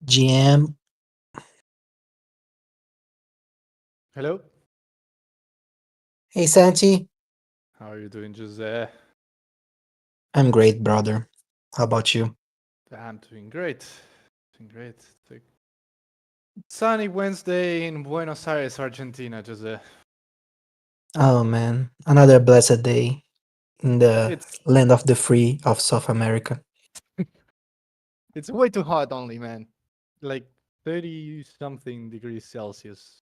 GM. Hello, Hey Santi, how are you doing, Jose? I'm great, brother. How about you? I'm doing great. Doing great. It's a sunny Wednesday in Buenos Aires, Argentina, Jose. Oh man, another blessed day in the It's land of the free of South America. it's way too hot only, man. Like 30 something degrees Celsius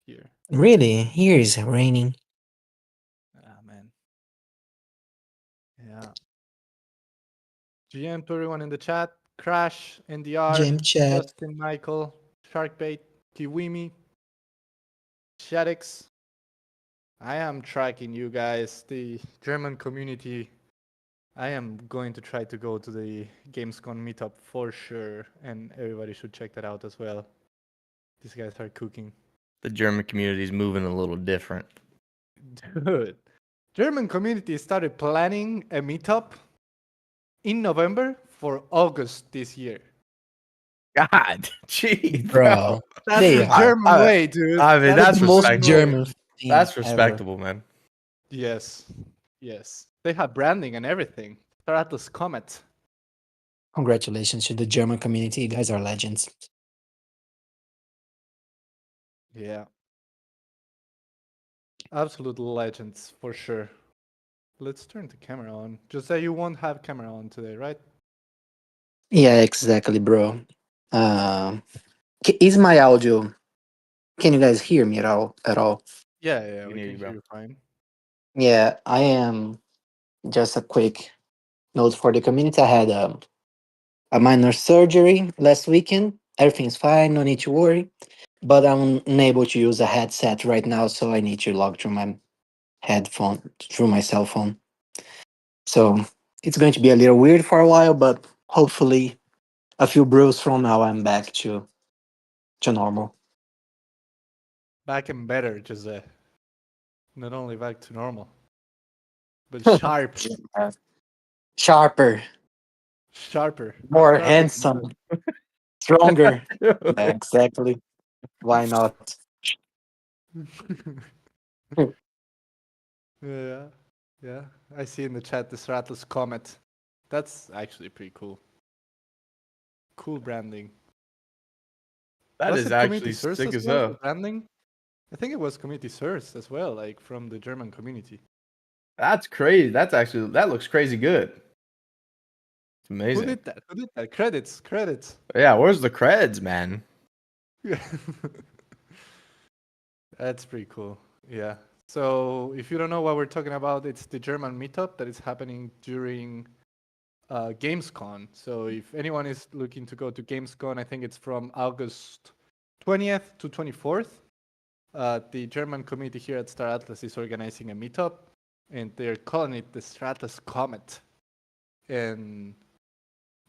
here. Really, here is raining. Ah, man. Yeah. GM to everyone in the chat. Crash, NDR, GM chat. Justin Michael, Sharkbait, Kiwimi, Shadix. I am tracking you guys, the German community. I am going to try to go to the Gamescom meetup for sure, and everybody should check that out as well. These guys are cooking. The German community is moving a little different. Dude, German community started planning a meetup in November for August this year. God, gee, bro. Bro, That's they the are German way, dude. I mean, That is the that's the most German way. respectable. German thing That's ever. respectable, man. Yes, yes. They have branding and everything. Star Atlas Comet. Congratulations to the German community. You guys are legends. Yeah, absolute legends for sure. Let's turn the camera on. Just say you won't have camera on today, right? Yeah, exactly, bro. Is my audio? Can you guys hear me at all? At all? Yeah, yeah, We we can hear can you, hear bro. you fine. Yeah, I am. Just a quick note for the community. I had a minor surgery last weekend. Everything's fine, no need to worry. But I'm unable to use a headset right now, so I need to log through my headphone, through my cell phone. So it's going to be a little weird for a while, but hopefully a few brews from now I'm back to normal. Back and better, just not only back to normal, but sharp, Sharper, sharper, more sharper than handsome, ever. stronger. Yeah, exactly. Why not? Yeah, yeah. I see in the chat this Atlas Comet. That's actually pretty cool. Cool branding. That Was is it community actually source sick as as well, the hell. branding? I think it was community source as well, like from the German community. That's crazy. That looks crazy good. It's Who amazing. did that? Who did that? Credits, credits. Yeah, where's the creds, man? Yeah. That's pretty cool. Yeah. So if you don't know what we're talking about, it's the German meetup that is happening during Gamescom. So if anyone is looking to go to Gamescom, I think it's from August 20th to 24th. The German community here at Star Atlas is organizing a meetup, and they're calling it the Star Atlas Comet. And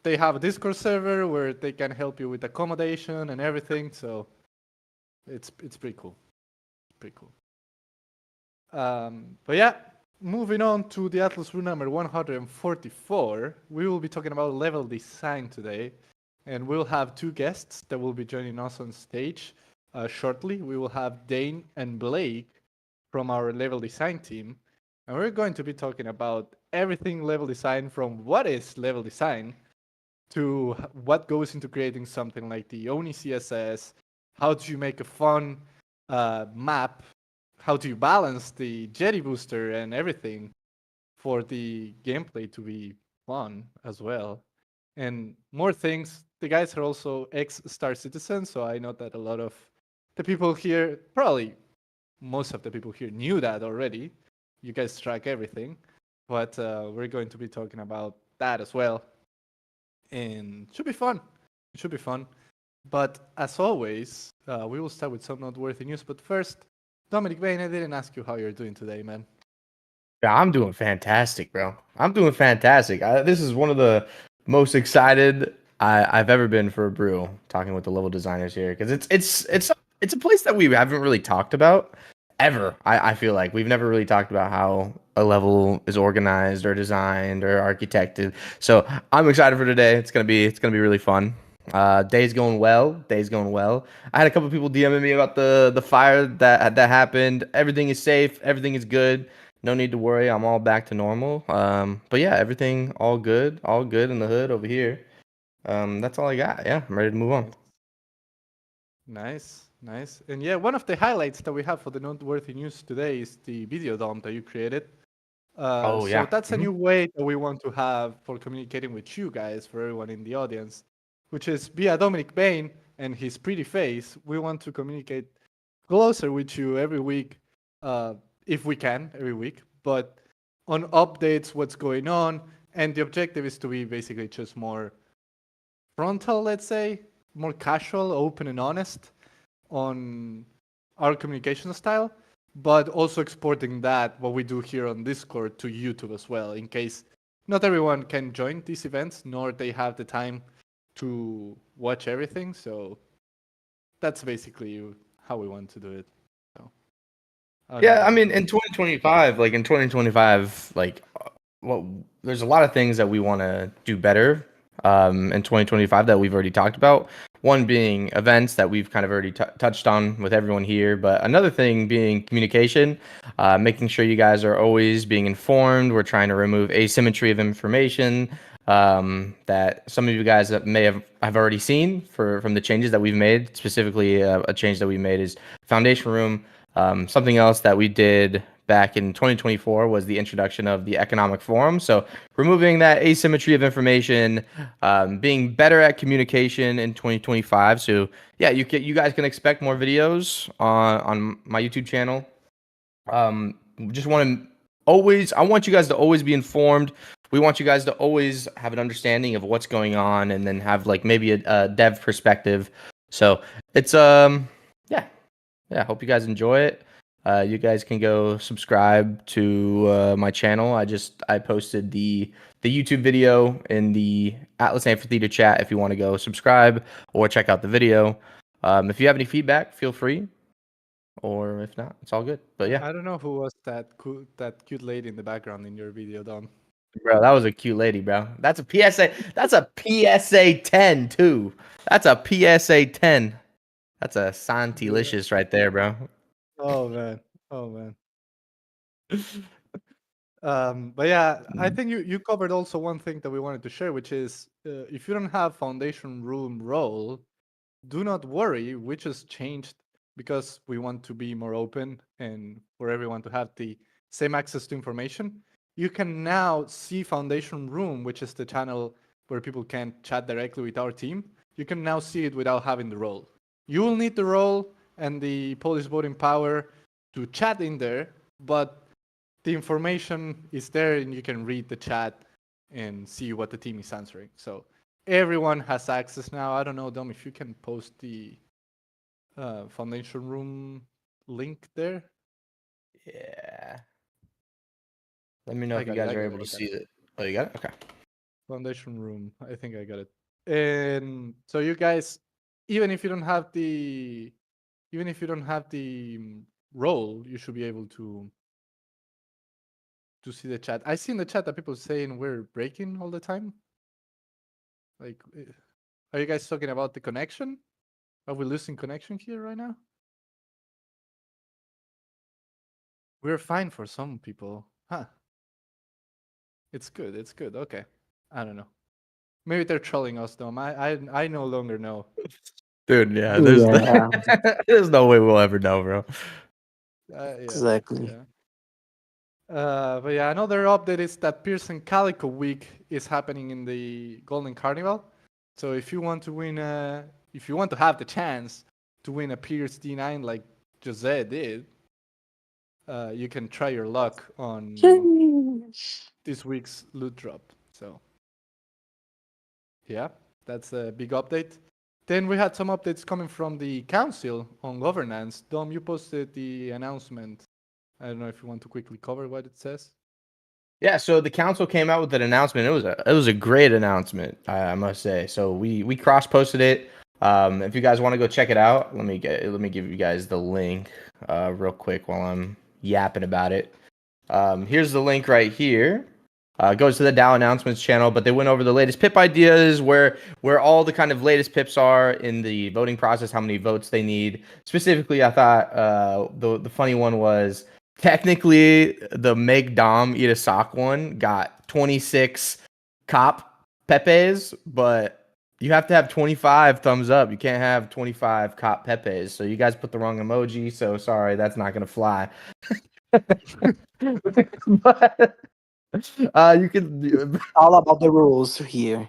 they have a Discord server where they can help you with accommodation and everything. So it's pretty cool. Pretty cool. But yeah, moving on to the Atlas Brew number 144, we will be talking about level design today, and we'll have two guests that will be joining us on stage shortly. We will have Dane and Blake from our level design team, and we're going to be talking about everything level design, from what is level design to what goes into creating something like the Oni CSS. How do you make a fun map? How do you balance the Jetty booster and everything for the gameplay to be fun as well? And more things. The guys are also ex-Star Citizens, so I know that a lot of the people here, probably most of the people here, knew that already. You guys track everything, but we're going to be talking about that as well, and it should be fun. It should be fun. But as always, we will start with some noteworthy news. But first, Dominic Bain, I didn't ask you how you're doing today, man. Yeah, I'm doing fantastic, bro. I'm doing fantastic. This is one of the most excited I've ever been for a brew. Talking with the level designers here because it's a place that we haven't really talked about ever. I feel like we've never really talked about how a level is organized or designed or architected. So I'm excited for today. It's gonna be really fun. Day's going well. Day's going well. I had a couple people DMing me about the fire that happened. Everything is safe. Everything is good. No need to worry. I'm all back to normal. But yeah, everything all good. All good in the hood over here. That's all I got. Yeah, I'm ready to move on. Nice, nice. And yeah, one of the highlights that we have for the noteworthy news today is the video dome that you created. Oh So yeah. that's a new way that we want to have for communicating with you guys, for everyone in the audience, which is via Dominic Bain and his pretty face. We want to communicate closer with you every week, uh, if we can, every week, but on updates, what's going on. And the objective is to be basically just more frontal, let's say, more casual, open, and honest on our communication style, but also exporting that, what we do here on Discord, to YouTube as well, in case not everyone can join these events, nor they have the time to watch everything. So that's basically how we want to do it. So, I don't know, Yeah, I Dom, mean, if in 2025, well, there's a lot of things that we want to do better in 2025 that we've already talked about. One being events that we've kind of already touched on with everyone here, but another thing being communication, making sure you guys are always being informed. We're trying to remove asymmetry of information that some of you guys may have already seen from the changes that we've made. Specifically, a change that we made is Foundation Room. Something else that we did back in 2024 was the introduction of the economic forum. So removing that asymmetry of information, being better at communication in 2025. So yeah, you guys can expect more videos on my YouTube channel. Just want to I want you guys to always be informed. We want you guys to always have an understanding of what's going on, and then have like maybe a dev perspective. So it's yeah, yeah, hope you guys enjoy it. You guys can go subscribe to my channel. I posted the YouTube video in the Atlas Amphitheater chat if you want to go subscribe or check out the video. If you have any feedback, feel free, or if not, it's all good. But yeah, I don't know who was that cute lady in the background in your video, Dom. bro, that was a cute lady, bro. That's a PSA. That's a PSA 10 too. That's a PSA 10. That's a Yeah. Santilicious right there, bro. Oh man. Oh man. But yeah, I think you covered also one thing that we wanted to share, which is if you don't have foundation room role, do not worry. We just changed because we want to be more open and for everyone to have the same access to information. You can now see Foundation Room, which is the channel where people can chat directly with our team. You can now see it without having the role. You will need the role and the Polish voting power to chat in there, but the information is there and you can read the chat and see what the team is answering. So everyone has access now. I don't know, Dom, if you can post the Foundation Room link there. Yeah. Let me know I if you got it. guys I are got it. able to I got see it. it. Oh, you got it? Okay. Foundation Room. I think I got it. And so you guys, even if you don't have the, even if you don't have the role, you should be able to see the chat. I see in the chat that people saying we're breaking all the time. Like, are you guys talking about the connection? Are we losing connection here right now? We're fine for some people. Huh. It's good. It's good. Okay. I don't know. Maybe they're trolling us, Dom. I no longer know. Dude, yeah, Yeah, there's no way we'll ever know, bro. Yeah. exactly. Yeah. But yeah, another update is that Pearson Calico Week is happening in the Golden Carnival. So if you want to win if you want to have the chance to win a Pierce D9 like Jose did, you can try your luck on this week's loot drop. So yeah, that's a big update. Then we had some updates coming from the council on governance. Dom, you posted the announcement. I don't know if you want to quickly cover what it says. Yeah, so the council came out with an announcement. It was a great announcement, I must say. So we cross posted it. If you guys want to go check it out, let me give you guys the link real quick while I'm yapping about it. Here's the link right here. Goes to the DAO announcements channel, but they went over the latest pip ideas, where all the kind of latest pips are in the voting process, how many votes they need. Specifically, I thought the funny one was technically the make Dom eat a sock one got 26 cop pepes, but you have to have 25 thumbs up. You can't have 25 cop pepes. So you guys put the wrong emoji. So sorry, that's not gonna fly. But you can. All about the rules here.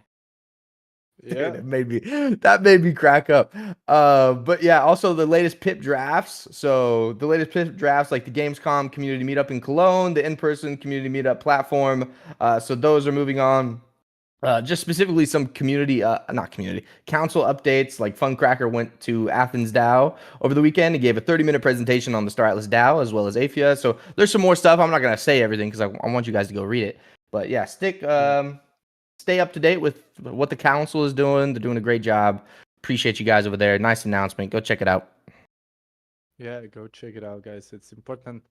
Yeah. Dude, that made me crack up. But yeah, also the latest pip drafts. So the latest pip drafts, like the Gamescom community meetup in Cologne, the in-person community meetup platform. So those are moving on. Just specifically some community, not community, council updates. Like Funcracker went to Athens DAO over the weekend. He gave a 30-minute presentation on the Star Atlas DAO as well as Aphia. So there's some more stuff. I'm not gonna say everything because I want you guys to go read it. But yeah, stay up to date with what the council is doing. They're doing a great job. Appreciate you guys over there. Nice announcement. Go check it out. Yeah, go check it out, guys. It's important.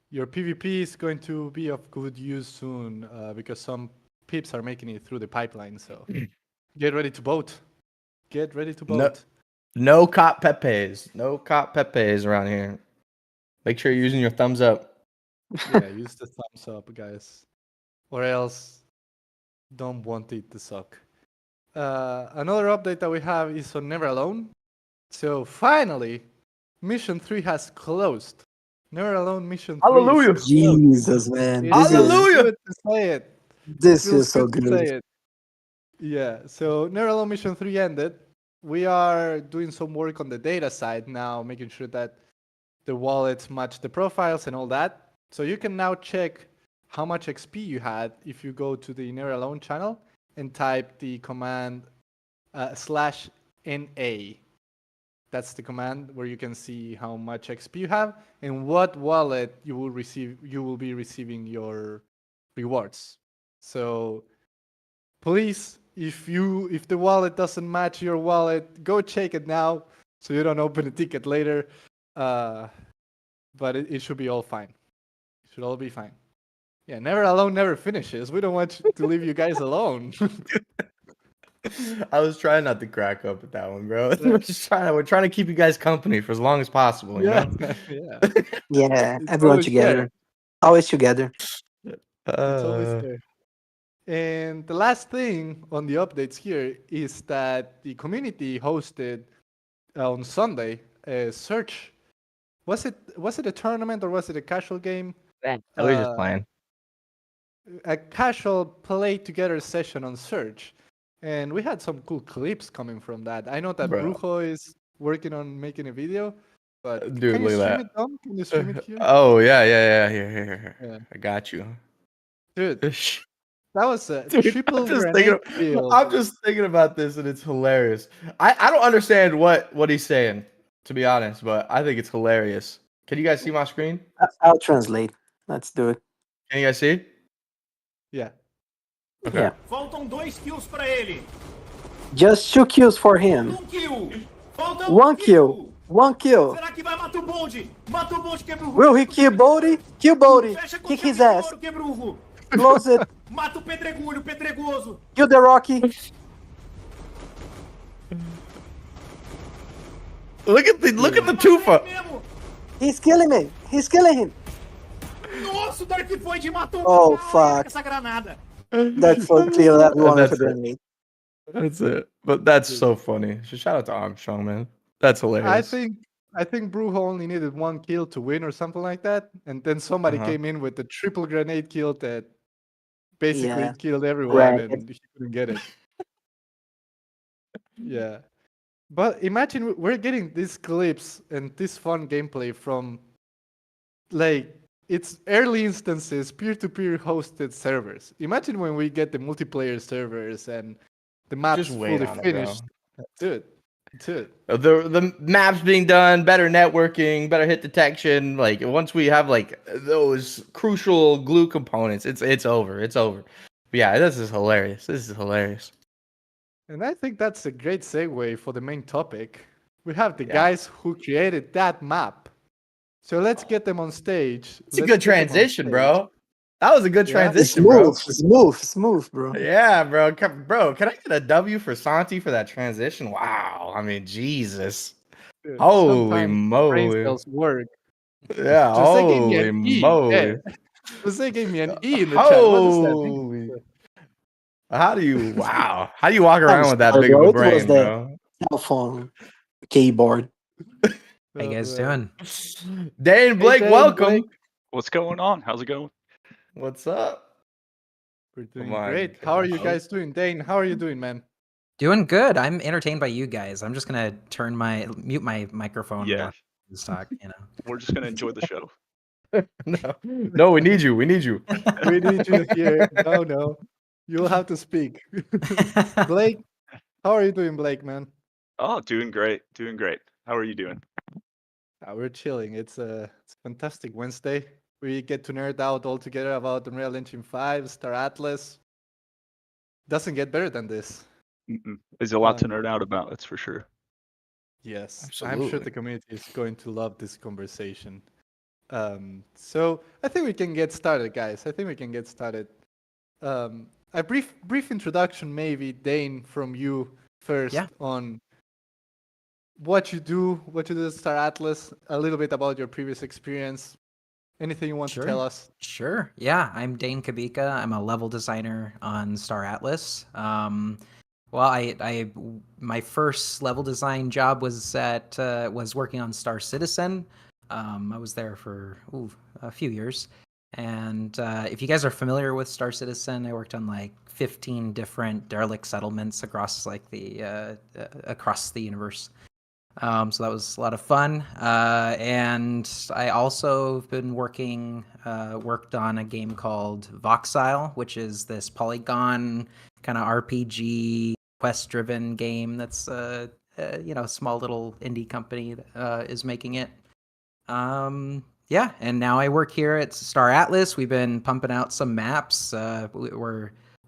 Your PvP is going to be of good use soon because some pips are making it through the pipeline. So get ready to vote. Get ready to No, vote. no cop pepes. No cop pepes around here. Make sure you're using your thumbs up. Yeah, use the thumbs up, guys. Or else don't want it to suck. Another update that we have is on Never Alone. So finally, Mission 3 has closed. Never Alone Mission 3 Hallelujah. is closed. Jesus, man. It This feels Hallelujah. good to say it. this Feels feels so good to say good. it. Yeah, so Never Alone Mission 3 ended. We are doing some work on the data side now, making sure that the wallets match the profiles and all that. So you can now check how much XP you had if you go to the Never Alone channel and type the command /NA. That's the command where you can see how much XP you have and what wallet you will receive. You will be receiving your rewards. So please, if the wallet doesn't match your wallet, go check it now so you don't open a ticket later. But it should be all fine. It should all be fine. Yeah, Never Alone never finishes. We don't want to leave you guys alone. I was trying not to crack up with that one, bro. Yeah. We're trying to keep you guys company for as long as possible, you Yeah, know? yeah. Yeah, It's everyone always together. there. Always together. It's always Uh, there. And the last thing on the updates here is that the community hosted on Sunday a search. Was it a tournament or was it a casual game? we're just playing. A casual play together session on Search, and we had some cool clips coming from that. I know that Bro. Brujo is working on making a video, but Dude, can you look stream at it, Dom? Can you stream it that. here? Oh, yeah. Here. Yeah, I got you. dude, that was a Dude, triple grenade kill. I'm just thinking about this and it's hilarious. I don't understand what he's saying, to be honest, but I think it's hilarious. Can you guys see my screen? I'll translate. Let's do it. Can you guys see? Yeah, Okay. Yeah. Faltam 2 kills pra ele. Just 2 kills for him. Kill. Falta 1 kill. 1 kill. Será que vai matar o bonde? Mata o bonde, quebra o Will he kill Bodhi? Kill Bodhi. Fecha com Kick chave his de ass. ouro, quebra o Ru. Close it. Mata o pedregulho, pedregoso. Kill the Rocky. Look at the Tufa. Mesmo. He's killing me. He's killing him. Nossa, o Dark Void matou Oh, com fuck. essa granada. That's for kill everyone with That's a it. grenade. That's it. But that's so funny. So shout out to Armstrong, man. That's hilarious. I think Brujo only needed 1 kill to win or something like that, and then somebody Uh-huh. came in with the triple grenade kill that basically Yeah. killed everyone, Right. and he couldn't get it. Yeah. But imagine we're getting these clips and this fun gameplay from, like, it's early instances, peer-to-peer hosted servers. Imagine when we get the multiplayer servers and the map's Just wait fully on it, bro. finished. Dude. The maps being done, better networking, better hit detection. Like once we have like those crucial glue components, it's over. It's over. But yeah, this is hilarious. And I think that's a great segue for the main topic. We have the Yeah. guys who created that map. So let's get them on stage. It's a good transition, bro. That was a good Yeah. transition, bro. Smooth, bro. Yeah, bro. Bro, can I get a W for Santi for that transition? Wow. I mean, Jesus. Holy Sometimes brain moly. cells work. Yeah, Jose gave me an holy E. Yeah. moly. Jose gave me an E in the chat. What does that mean? Holy. How do you, wow. How do you walk I'm around with that sorry, big of bro. a It was brain, the bro? cell phone keyboard. How you guys Man. doing? Dane, Hey, Blake, Dane, Blake. welcome. What's going on? How's it going? What's up? We're Oh doing my great. How are you gosh. guys doing? Dane, how are you doing, man? Doing good. I'm entertained by you guys. I'm just gonna mute my microphone. Yeah. While this talk. You know. We're just gonna enjoy the show. No, we need you. We need you. We need you here. No. You'll have to speak. Blake, how are you doing, Blake, man? Oh, doing great. Doing great. How are you doing? We're chilling. It's a fantastic Wednesday. We get to nerd out all together about Unreal Engine 5, Star Atlas. Doesn't get better than this. There's a lot to Um, nerd out about, that's for sure. Yes, I'm sure Absolutely. the community is going to love this conversation. So I think we can get started, guys. I think we can get started. A brief introduction, maybe, Dane, from you first Yeah. on what you do at Star Atlas, a little bit about your previous experience. Anything you want to tell us? Sure. Yeah, I'm Dane Kabika. I'm a level designer on Star Atlas. Well, my first level design job was working on Star Citizen. I was there for a few years. And if you guys are familiar with Star Citizen, I worked on like 15 different derelict settlements across across the universe. So that was a lot of fun. And I also have been worked on a game called Voxile, which is this polygon kind of RPG quest-driven game that's a small little indie company is making it. Yeah, and now I work here at Star Atlas. We've been pumping out some maps.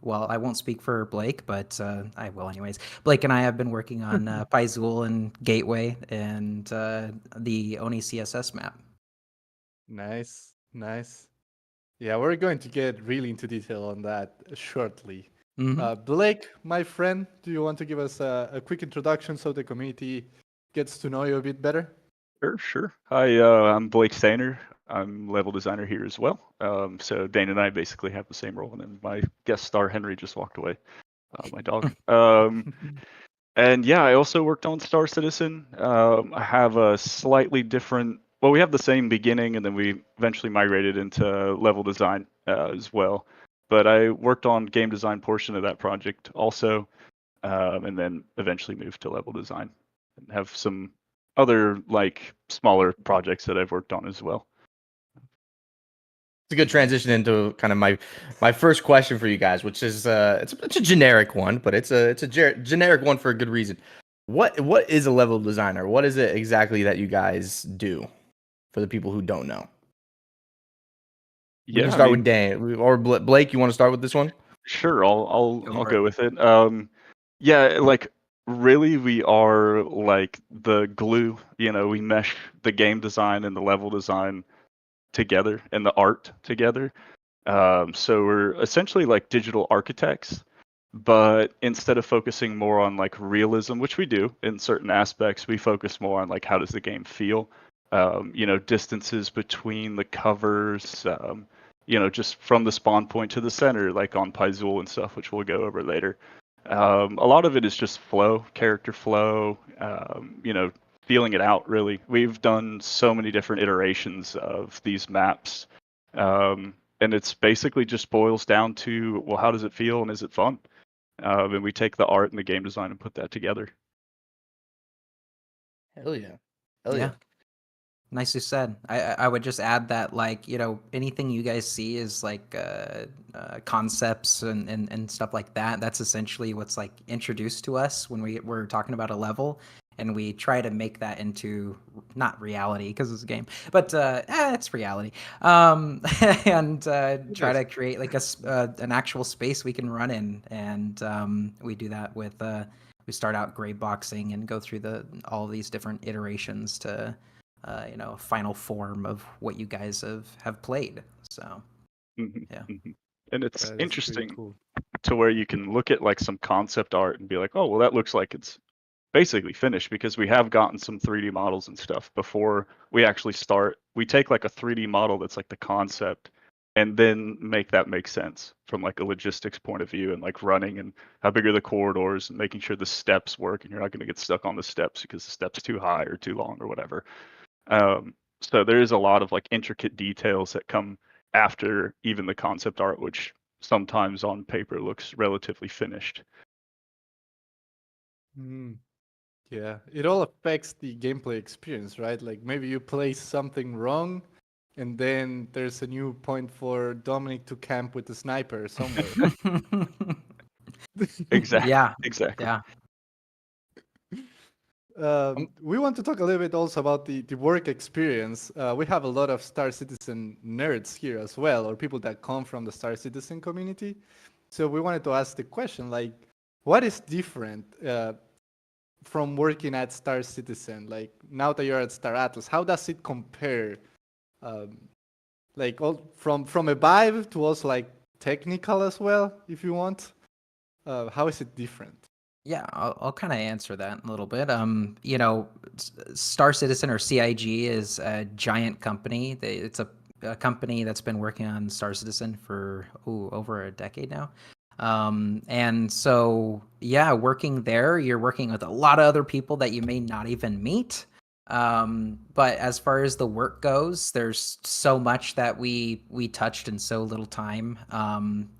Well, I won't speak for Blake, but I will anyways. Blake and I have been working on Paizool and Gateway and the Oni CSS map. Nice. Yeah, we're going to get really into detail on that shortly. Blake, my friend, do you want to give us a quick introduction so the community gets to know you a bit better? Sure. Hi, I'm Blake Dane. I'm level designer here as well. So Dane and I basically have the same role, and then my guest star Henry just walked away. My dog. And yeah, I also worked on Star Citizen. I have a slightly different. Well, we have the same beginning, and then we eventually migrated into level design as well. But I worked on game design portion of that project also, and then eventually moved to level design, and have some other like smaller projects that I've worked on as well. It's a good transition into kind of my first question for you guys, which is it's a generic one, but it's a generic one for a good reason. What is a level designer? What is it exactly that you guys do for the people who don't know? We can start with Dane or Blake. You want to start with this one? Sure, I'll go with it. Yeah, like really we are like the glue, we mesh the game design and the level design together and the art together. So we're essentially like digital architects, but instead of focusing more on like realism, which we do in certain aspects, we focus more on like how does the game feel, distances between the covers, just from the spawn point to the center, like on Paizool and stuff, which we'll go over later. A lot of it is just flow, character flow, feeling it out, really. We've done so many different iterations of these maps. And it's basically just boils down to, well, how does it feel and is it fun? And we take the art and the game design and put that together. Hell yeah. Nicely said. I would just add that, like, anything you guys see is like concepts and stuff like that. That's essentially what's like introduced to us when we're talking about a level, and we try to make that into not reality because it's a game, but it's reality. And try to create like an actual space we can run in, and we do that with we start out gray boxing and go through all of these different iterations to final form of what you guys have played. So Yeah. And it's That is pretty interesting cool. to where you can look at like some concept art and be like, oh, well, that looks like it's basically finished, because we have gotten some 3D models and stuff before we actually start. We take like a 3D model that's like the concept and then make that make sense from like a logistics point of view, and like running and how big are the corridors and making sure the steps work and you're not going to get stuck on the steps because the steps too high or too long or whatever. So there is a lot of like intricate details that come after even the concept art, which sometimes on paper looks relatively finished. Mm, yeah, it all affects the gameplay experience, right? Like maybe you play something wrong, and then there's a new point for Dominic to camp with the sniper somewhere. Exactly. Yeah. Exactly. Yeah. We want to talk a little bit also about the work experience. We have a lot of Star Citizen nerds here as well, or people that come from the Star Citizen community. So we wanted to ask the question, like, what is different from working at Star Citizen? Like, now that you're at Star Atlas, how does it compare? Um, like, all from a vibe to also like technical as well, if you want. How is it different? Yeah, I'll kind of answer that a little bit. You know, Star Citizen or CIG is a giant company. It's a company that's been working on Star Citizen for over a decade now. And so, yeah, working there, you're working with a lot of other people that you may not even meet. But as far as the work goes, there's so much that we touched in so little time.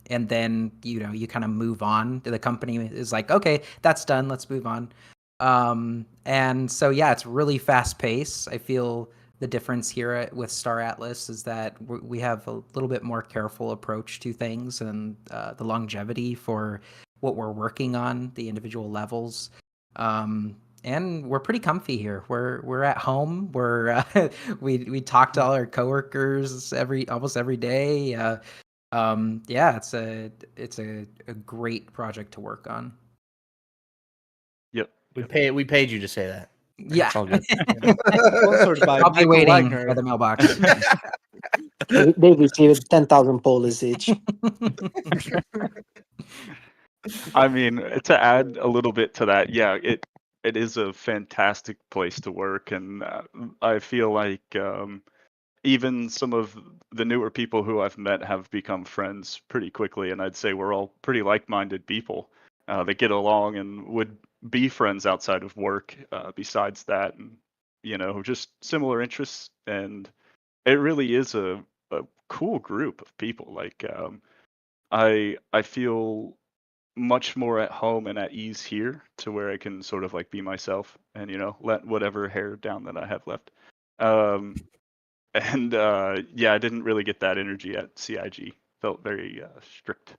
And then you kind of move on. The company is like, okay, that's done. Let's move on. And so yeah, it's really fast paced. I feel the difference here with Star Atlas is that we have a little bit more careful approach to things, and the longevity for what we're working on, the individual levels. And we're pretty comfy here. We're at home. We talk to all our coworkers almost every day. Yeah, it's a great project to work on. Yep. We paid you to say that. Yeah, It's all good. Sponsored by I'll be Michael waiting Wagner. by the mailbox. They received 10,000 Polis each. I mean, to add a little bit to that, yeah, it is a fantastic place to work, and I feel like even some of the newer people who I've met have become friends pretty quickly, and I'd say we're all pretty like-minded people that get along and would be friends outside of work. Besides that, and just similar interests, and it really is a cool group of people. Like I feel much more at home and at ease here, to where I can sort of like be myself and let whatever hair down that I have left. Um, and yeah, I didn't really get that energy at CIG. Felt very strict.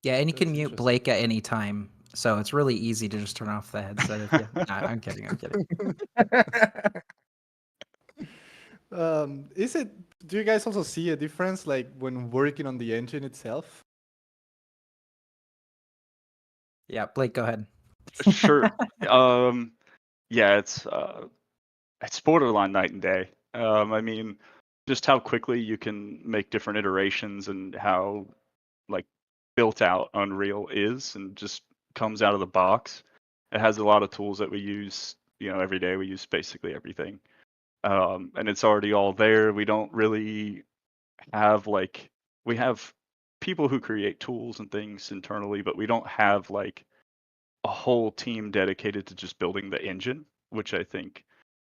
Yeah, and you That's can mute interesting. Blake at any time, so it's really easy to just turn off the headset. If you... Nah, I'm kidding. I'm kidding. Is it? Do you guys also see a difference, like when working on the engine itself? Yeah, Blake, go ahead. Sure. Yeah, it's borderline night and day. I mean, just how quickly you can make different iterations, and how like built out Unreal is, and just comes out of the box. It has a lot of tools that we use, every day. We use basically everything. And it's already all there. We don't really have we have people who create tools and things internally, but we don't have like a whole team dedicated to just building the engine, which I think,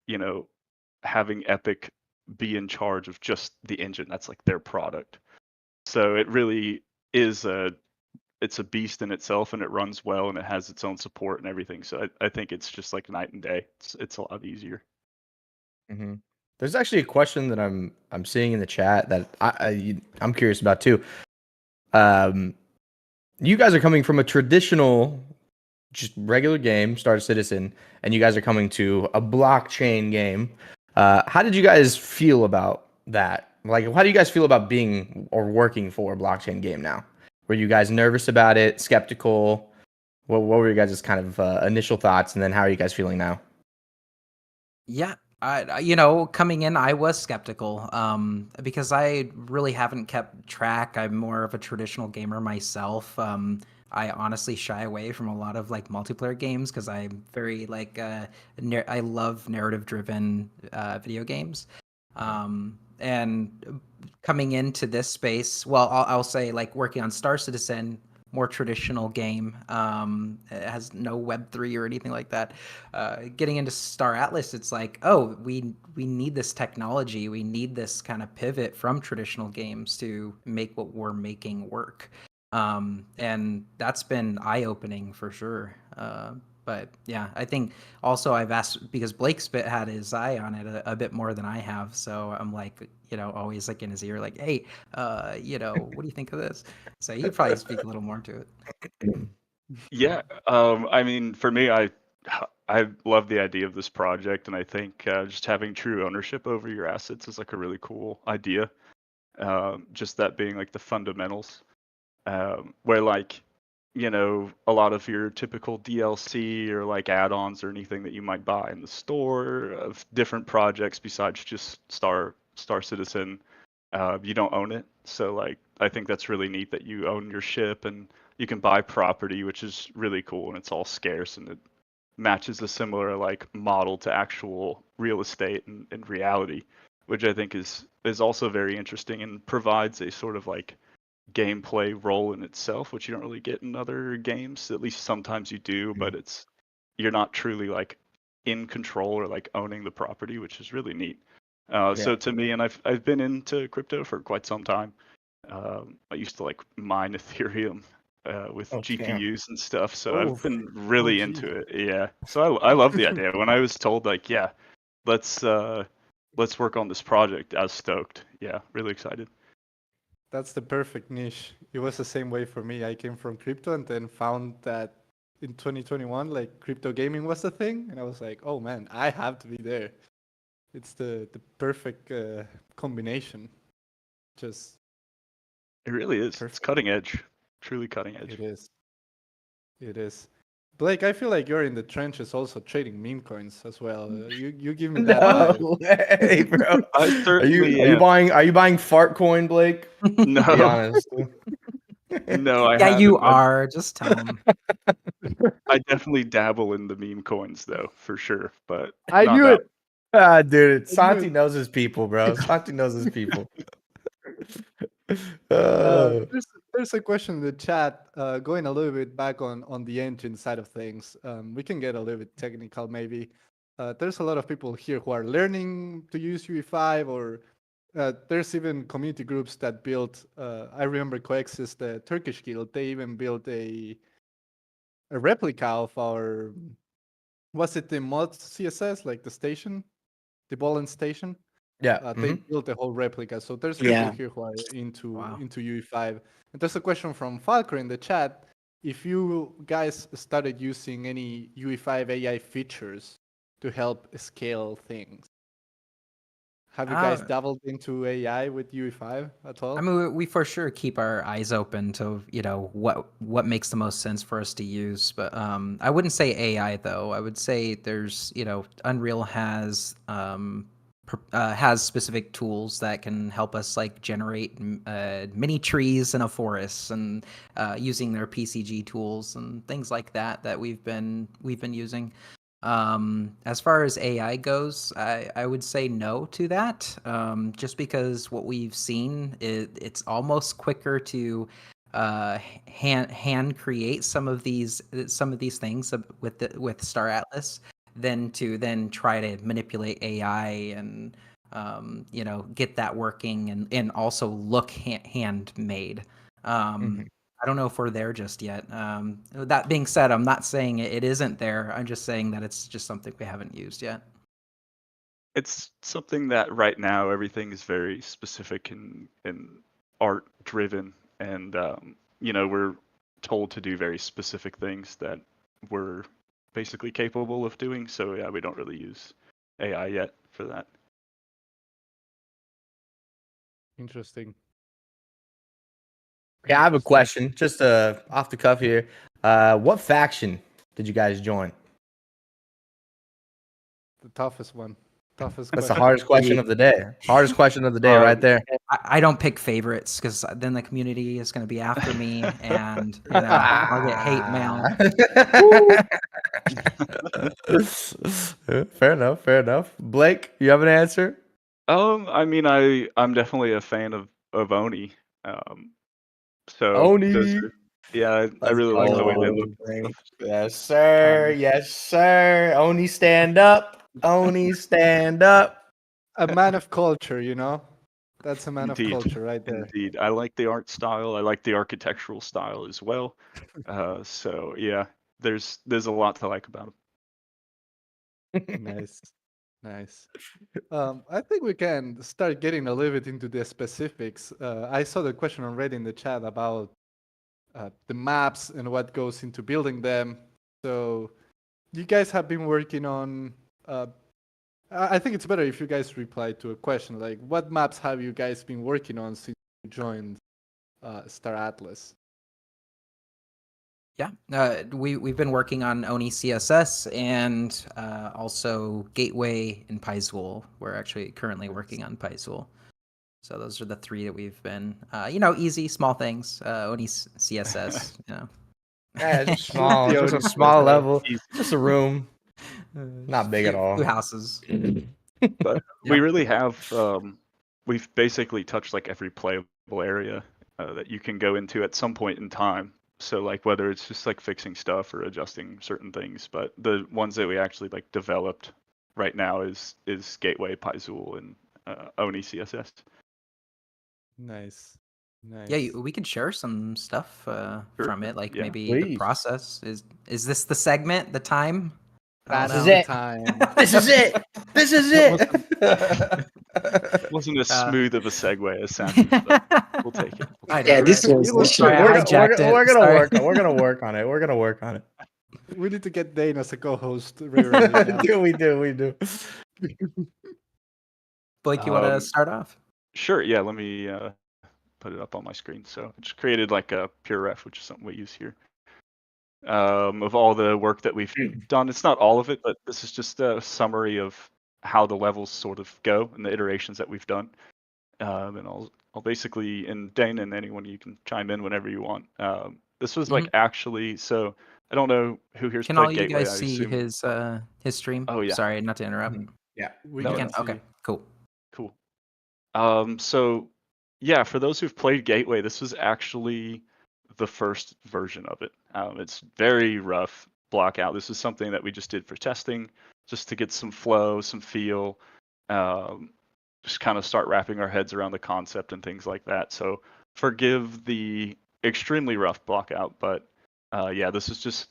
you know, having Epic be in charge of just the engine, that's like their product. So it really is it's a beast in itself, and it runs well, and it has its own support and everything. So I think it's just like night and day. It's a lot easier. hmm There's actually a question that I'm seeing in the chat that I'm curious about too. You guys are coming from a traditional, just regular game, Star Citizen, and you guys are coming to a blockchain game. How did you guys feel about that? Like, how do you guys feel about being or working for a blockchain game now? Were you guys nervous about it, skeptical? What were you guys' kind of initial thoughts, and then how are you guys feeling now? Yeah, Coming in, I was skeptical because I really haven't kept track. I'm more of a traditional gamer myself. I honestly shy away from a lot of like multiplayer games because I'm very like I love narrative-driven video games. And coming into this space, well, I'll say like working on Star Citizen, more traditional game. It has no Web3 or anything like that. Getting into Star Atlas, it's like, oh, we need this technology. We need this kind of pivot from traditional games to make what we're making work. And that's been eye-opening for sure. But yeah, I think also I've asked because Blake's had his eye on it a bit more than I have. So I'm like, always like in his ear, like, hey, what do you think of this? So he'd probably speak a little more to it. Yeah, I mean, for me, I love the idea of this project, and I think just having true ownership over your assets is like a really cool idea. Just that being like the fundamentals, where like a lot of your typical DLC or like add-ons or anything that you might buy in the store of different projects besides just Star Citizen, you don't own it. So like I think that's really neat that you own your ship and you can buy property, which is really cool, and it's all scarce and it matches a similar like model to actual real estate and reality, which I think is also very interesting and provides a sort of like gameplay role in itself, which you don't really get in other games. At least sometimes you do, but you're not truly like in control or like owning the property, which is really neat. So to me, and I've been into crypto for quite some time. I used to like mine Ethereum with Oh, damn. GPUs and stuff, so I've Oof. been really OG. into it. Yeah, so I love the idea. When I was told like, yeah, let's work on this project, I was stoked. Yeah, really excited. That's the perfect niche. It was the same way for me. I came from crypto and then found that in 2021, like crypto gaming was the thing, and I was like, oh man, I have to be there. It's the perfect combination. Just It really is. It's perfect. cutting edge, truly cutting edge. It is. It is. Blake, I feel like you're in the trenches also trading meme coins as well. You give me that No vibe. way, bro. I certainly am. Are you buying fart coin, Blake? Be No, honest. no, I Yeah, you haven't. are. Just tell him. I definitely dabble in the meme coins though, for sure, but I not knew that. it. Ah, dude, I knew Santi it. knows his people, bro. Santi knows his people. Uh, Uh, there's there's a question in the chat going a little bit back on the engine side of things. We can get a little bit technical maybe. There's a lot of people here who are learning to use UE5 or there's even community groups that built. I remember Coexist, the Turkish guild. They even built a replica of our. Was it the mod CSS like the station, the Bolland station? yeah. They built a whole replica. So there's people Yeah. here who are Wow. into UE5. And there's a question from Falker in the chat. If you guys started using any UE5 AI features to help scale things, have you guys Uh, dabbled into AI with UE5 at all? I mean, we for sure keep our eyes open to what makes the most sense for us to use. But I wouldn't say AI though. I would say there's Unreal has specific tools that can help us like generate mini trees in a forest and using their PCG tools and things like that we've been using. As far as AI goes, I would say no to that. Just because what we've seen it's almost quicker to hand create some of these things with Star Atlas than to then try to manipulate AI and get that working and also look handmade. I don't know if we're there just yet. That being said, I'm not saying it isn't there. I'm just saying that it's just something we haven't used yet. It's something that right now everything is very specific and art driven, and we're told to do very specific things that we're basically capable of doing. So yeah, we don't really use AI yet for that. Interesting. Okay, I have a Interesting. question, just off the cuff here. What faction did you guys join? The toughest one. Toughest That's the question. hardest question of the day. Hardest question of the day, right there. I don't pick favorites because then the community is going to be after me, and I'll get hate mail. Fair enough. Fair enough. Blake, you have an answer? I mean, I'm definitely a fan of Oni. So those Oni. are, yeah, I Let's really like the way they go. look and stuff. Yes, sir. Yes, sir. Oni, stand up. Oni, stand up. A man of culture, you know? That's a man of Indeed, culture right there. indeed. I like the art style. I like the architectural style as well. So yeah, there's a lot to like about him. Nice. Nice. I think we can start getting a little bit into the specifics. I saw the question already in the chat about the maps and what goes into building them. So you guys have been working on. I think it's better if you guys reply to a question like, what maps have you guys been working on since you joined Star Atlas? Yeah, we've been working on Oni CSS and also Gateway and Paizool. We're actually currently working on Paizool. So those are the three that we've been, easy, small things. Oni CSS, Yeah, just small. The Just a Oni small CSS. level. Just a room. Not big at all. Few houses. But Yeah. we really have we've basically touched like every playable area that you can go into at some point in time. So like whether it's just like fixing stuff or adjusting certain things, but the ones that we actually like developed right now is Gateway, Paizool, and Oni CSS. Nice. Nice. Yeah, we could share some stuff Sure. from it, like Yeah. maybe Please. the process. Is this the segment, the time? That's This is the it. time. This is it. This is it. Wasn't as smooth of a segue as Samson's, but we'll take it. I know, Yeah, right? this was Sorry, I hijacked it. We're gonna Sorry. work. We're gonna work on it. We're gonna work on it. We need to get Dane as a co-host regularly now. We do. Blake, you want to start off? Sure. Yeah. Let me put it up on my screen. So I just created like a pure ref, which is something we use here. Of all the work that we've done, it's not all of it, but this is just a summary of how the levels sort of go and the iterations that we've done. And I'll basically, and Dane and anyone, you can chime in whenever you want. This was like actually, so I don't know who here's Can played all you Gateway. guys I see assume. his stream? Oh, yeah. Sorry, not to interrupt. Yeah. We No, can no. see. Okay, cool. Cool. So yeah, for those who've played Gateway, this was actually the first version of it. It's very rough block out. This is something that we just did for testing, just to get some flow, some feel, just kind of start wrapping our heads around the concept and things like that. So forgive the extremely rough block out, but yeah, this is just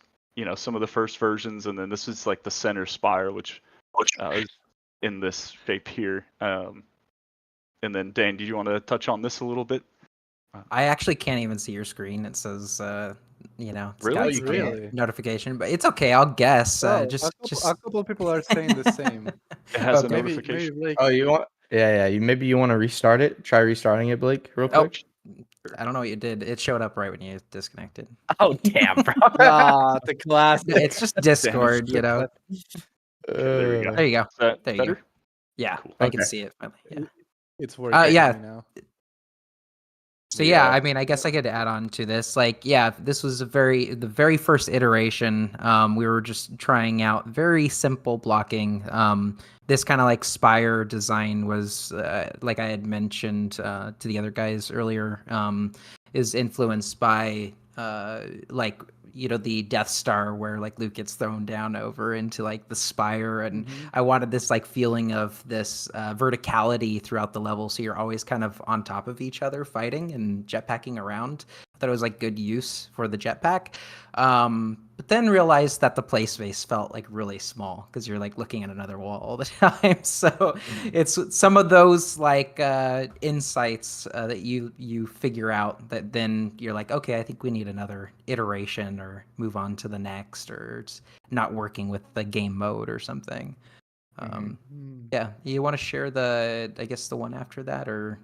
some of the first versions, and then this is like the center spire, which is in this shape here. And then Dane, did you want to touch on this a little bit? I actually can't even see your screen. It says, it's Really? got Oh, you some really? notification, but it's okay. I'll guess. Oh, Just a couple of people are saying the same. It has a Okay. Maybe notification. Blake. Oh, you want? Yeah. Maybe you want to restart it. Try restarting it, Blake, real Oh, quick. I don't know what you did. It showed up right when you disconnected. Oh, damn, bro. The classic. It's just Discord, Damn. There There we go. you go. Is that There you better? go. Yeah, Cool. I can Okay. see it finally. Yeah. It's working yeah. now. So yeah, I mean, I guess I could add on to this. Like, yeah, this was the very first iteration. We were just trying out very simple blocking. This kind of like spire design was, like I had mentioned to the other guys earlier, is influenced by like the Death Star, where like Luke gets thrown down over into like the spire, and I wanted this like feeling of this verticality throughout the level, so you're always kind of on top of each other fighting and jetpacking around. I thought it was like good use for the jetpack, but then realized that the play space felt like really small because you're like looking at another wall all the time. So it's some of those like insights that you figure out that then you're like, okay, I think we need another iteration or move on to the next, or it's not working with the game mode or something. Yeah, you want to share I guess the one after that, or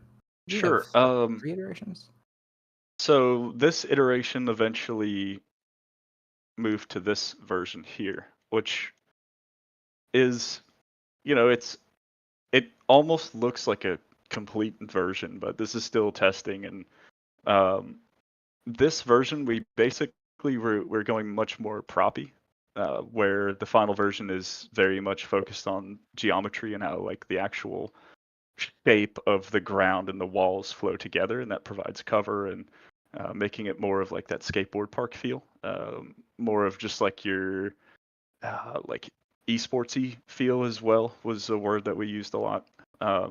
we Sure. have 3 iterations? So this iteration eventually moved to this version here, which is, it's it almost looks like a complete version, but this is still testing. And this version, we basically we're going much more proppy, where the final version is very much focused on geometry and how like the actual shape of the ground and the walls flow together, and that provides cover and making it more of like that skateboard park feel, more of just like your like esportsy feel as well was a word that we used a lot.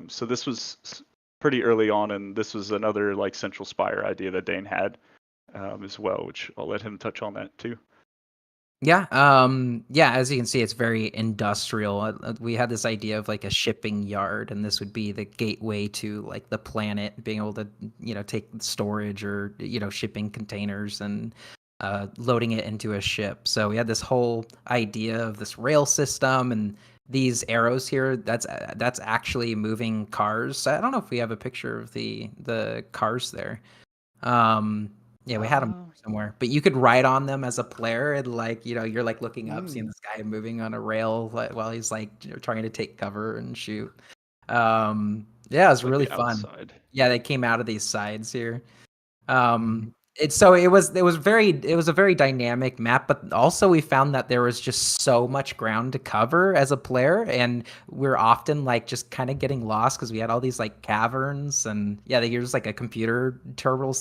So this was pretty early on, and this was another like Central Spire idea that Dane had as well, which I'll let him touch on that too. Yeah, yeah, as you can see, it's very industrial. We had this idea of like a shipping yard, and this would be the gateway to like the planet, being able to, take storage or, shipping containers and loading it into a ship. So we had this whole idea of this rail system and these arrows here. That's actually moving cars. I don't know if we have a picture of the cars there. Yeah, we had them somewhere, but you could ride on them as a player, and like you're like looking up, seeing this guy moving on a rail while he's like trying to take cover and shoot. Yeah, it was Like really the fun. outside. Yeah, they came out of these sides here. It was a very dynamic map, but also we found that there was just so much ground to cover as a player, and we're often like just kind of getting lost because we had all these like caverns, and yeah, here's like a computer terminal,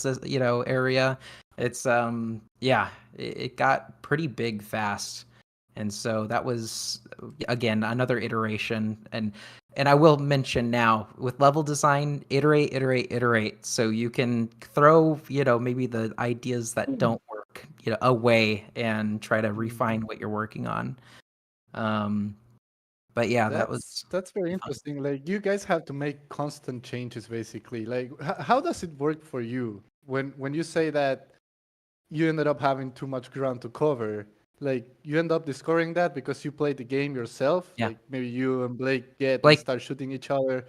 area. It's yeah, it got pretty big fast. And so that was again another iteration, and I will mention now with level design, iterate, iterate, iterate. So you can throw, maybe the ideas that don't work, away and try to refine what you're working on. But yeah, that was That's very fun. interesting. Like you guys have to make constant changes, basically. Like how does it work for you when you say that you ended up having too much ground to cover? Like you end up discovering that because you played the game yourself. Yeah. Like maybe you and Blake get and Blake, start shooting each other.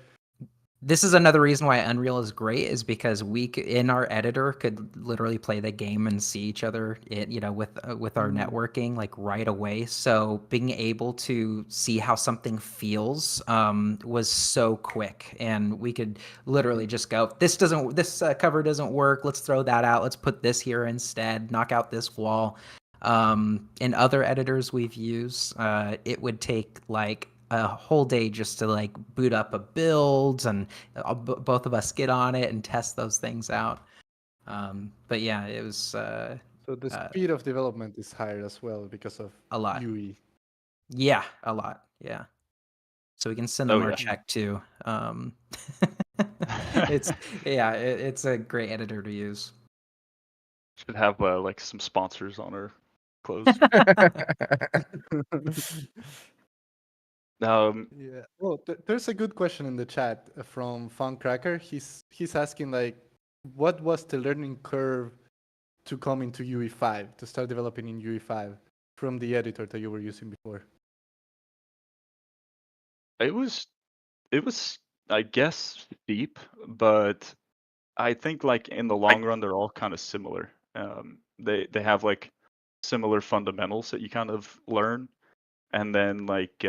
this is another reason why Unreal is great, is because in our editor could literally play the game and see each other, with our networking like right away. So being able to see how something feels was so quick, and we could literally just go, this cover doesn't work. Let's throw that out. Let's put this here instead. Knock out this wall. In other editors we've used, it would take like a whole day just to like boot up a build, and both of us get on it and test those things out. But yeah, it was So the speed of development is higher as well because of a lot. UE. Yeah, a lot. Yeah. So we can send them Oh our yeah. check too. It's it's a great editor to use. Should have like some sponsors on our clothes. Yeah. Well, there's a good question in the chat from Funcracker. He's asking like, what was the learning curve to come into UE5 to start developing in UE5 from the editor that you were using before? It was I guess steep, but I think like in the long run they're all kind of similar. They have like similar fundamentals that you kind of learn, and then like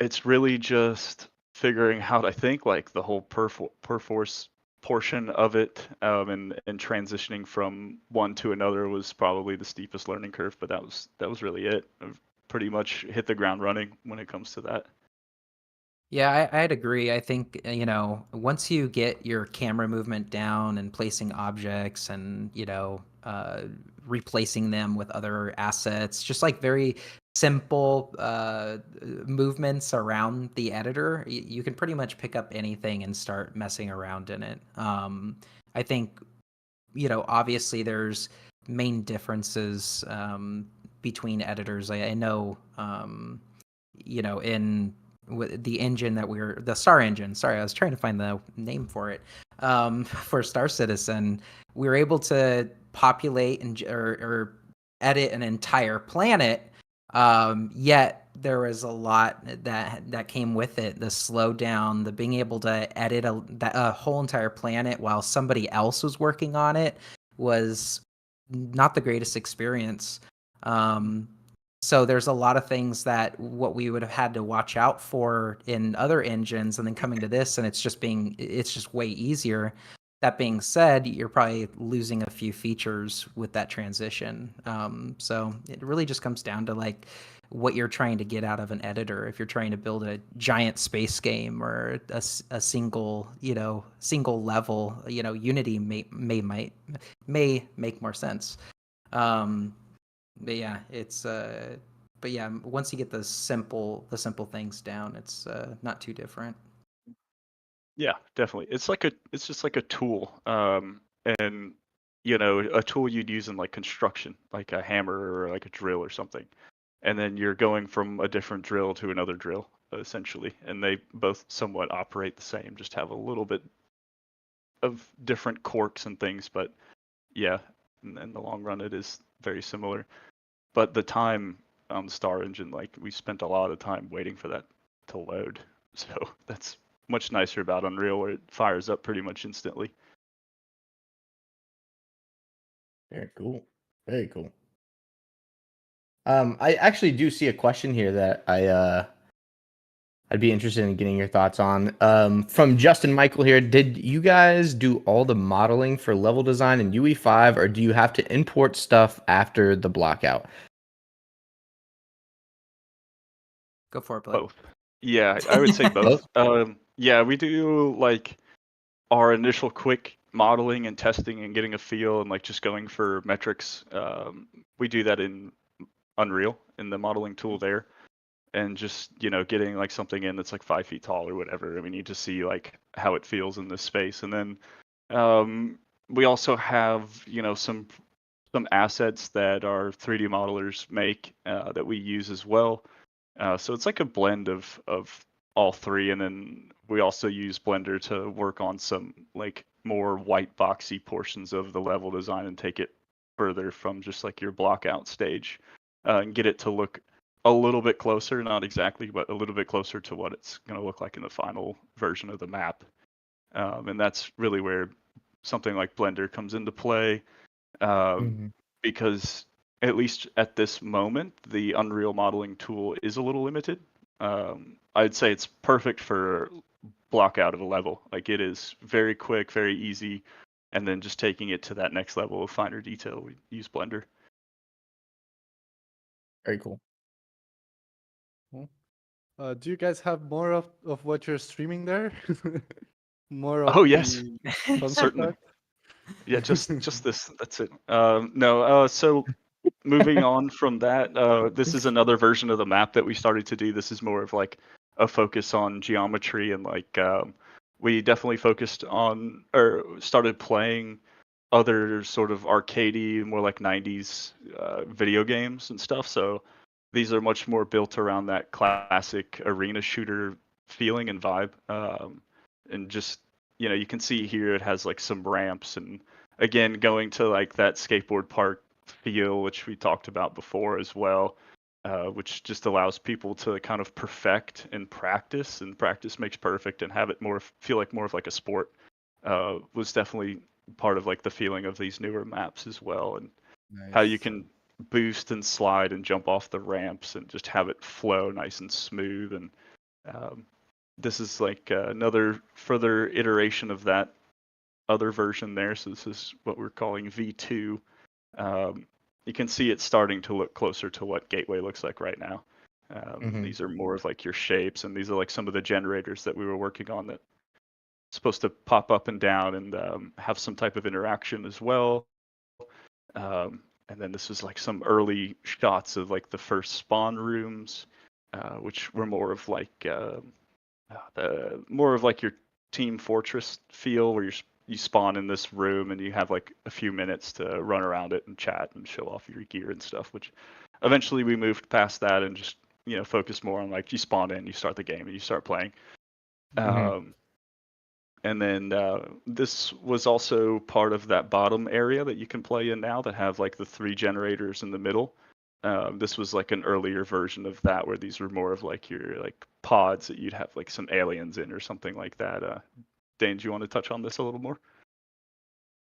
it's really just figuring out, I think, like the whole perforce portion of it, and transitioning from one to another was probably the steepest learning curve. But that was really it. I've pretty much hit the ground running when it comes to that. Yeah, I'd agree. I think, once you get your camera movement down and placing objects and, replacing them with other assets, just like very simple movements around the editor, you can pretty much pick up anything and start messing around in it. I think, obviously there's main differences between editors. I know, in with the engine that the Star Engine. Sorry, I was trying to find the name for it. For Star Citizen, we were able to populate or edit an entire planet. Yet there was a lot that came with it. The slowdown, the being able to edit a whole entire planet while somebody else was working on it was not the greatest experience. So there's a lot of things that what we would have had to watch out for in other engines, and then coming to this, and it's just way easier. That being said, you're probably losing a few features with that transition. So it really just comes down to like what you're trying to get out of an editor. If you're trying to build a giant space game or a single level, Unity may make more sense. But yeah, once you get the simple things down, it's not too different. Yeah, definitely. It's just like a tool. And a tool you'd use in like construction, like a hammer or like a drill or something. And then you're going from a different drill to another drill, essentially. And they both somewhat operate the same, just have a little bit of different quirks and things, but yeah, in the long run it is very similar. But the time on the Star Engine, like we spent a lot of time waiting for that to load. So that's much nicer about Unreal, where it fires up pretty much instantly. Very cool. Very cool. I actually do see a question here that I'd be interested in getting your thoughts on. From Justin Michael here, did you guys do all the modeling for level design in UE5, or do you have to import stuff after the blockout? Go for it, Blake. Both. Yeah, I would say both. Yeah, we do like our initial quick modeling and testing and getting a feel and like just going for metrics. We do that in Unreal in the modeling tool there, and just getting like something in that's like 5 feet tall or whatever, and we need to see like how it feels in this space. And then we also have some assets that our 3D modelers make that we use as well. So it's like a blend of all three, and then we also use Blender to work on some like more white boxy portions of the level design and take it further from just like your block out stage, and get it to look a little bit closer, not exactly, but a little bit closer to what it's going to look like in the final version of the map. And that's really where something like Blender comes into play, because at least at this moment, the Unreal modeling tool is a little limited. I'd say it's perfect for block out of a level. Like it is very quick, very easy, and then just taking it to that next level of finer detail, we use Blender. Very cool. Do you guys have more of what you're streaming there? More of Oh yes, the concept certainly. art? Yeah, just this. That's it. No. So moving on from that, this is another version of the map that we started to do. This is more of like a focus on geometry, and like we definitely focused on or started playing other sort of arcadey, more like 90s video games and stuff. So these are much more built around that classic arena shooter feeling and vibe. And just you can see here it has like some ramps, and again going to like that skateboard park feel, which we talked about before as well, which just allows people to kind of perfect and practice makes perfect, and have it feel like more of like a sport. Was definitely part of like the feeling of these newer maps as well, and how you can boost and slide and jump off the ramps and just have it flow nice and smooth. And this is like another further iteration of that other version there. So this is what we're calling V2. You can see it starting to look closer to what Gateway looks like right now. These are more of like your shapes, and these are like some of the generators that we were working on that supposed to pop up and down and have some type of interaction as well. And then this is like some early shots of like the first spawn rooms, which were more of like your Team Fortress feel, where you spawn in this room and you have like a few minutes to run around it and chat and show off your gear and stuff. Which eventually we moved past that and just focused more on like you spawn in, you start the game, and you start playing. And then this was also part of that bottom area that you can play in now that have like the 3 generators in the middle. This was like an earlier version of that, where these were more of like your like pods that you'd have like some aliens in or something like that. Dane, do you want to touch on this a little more?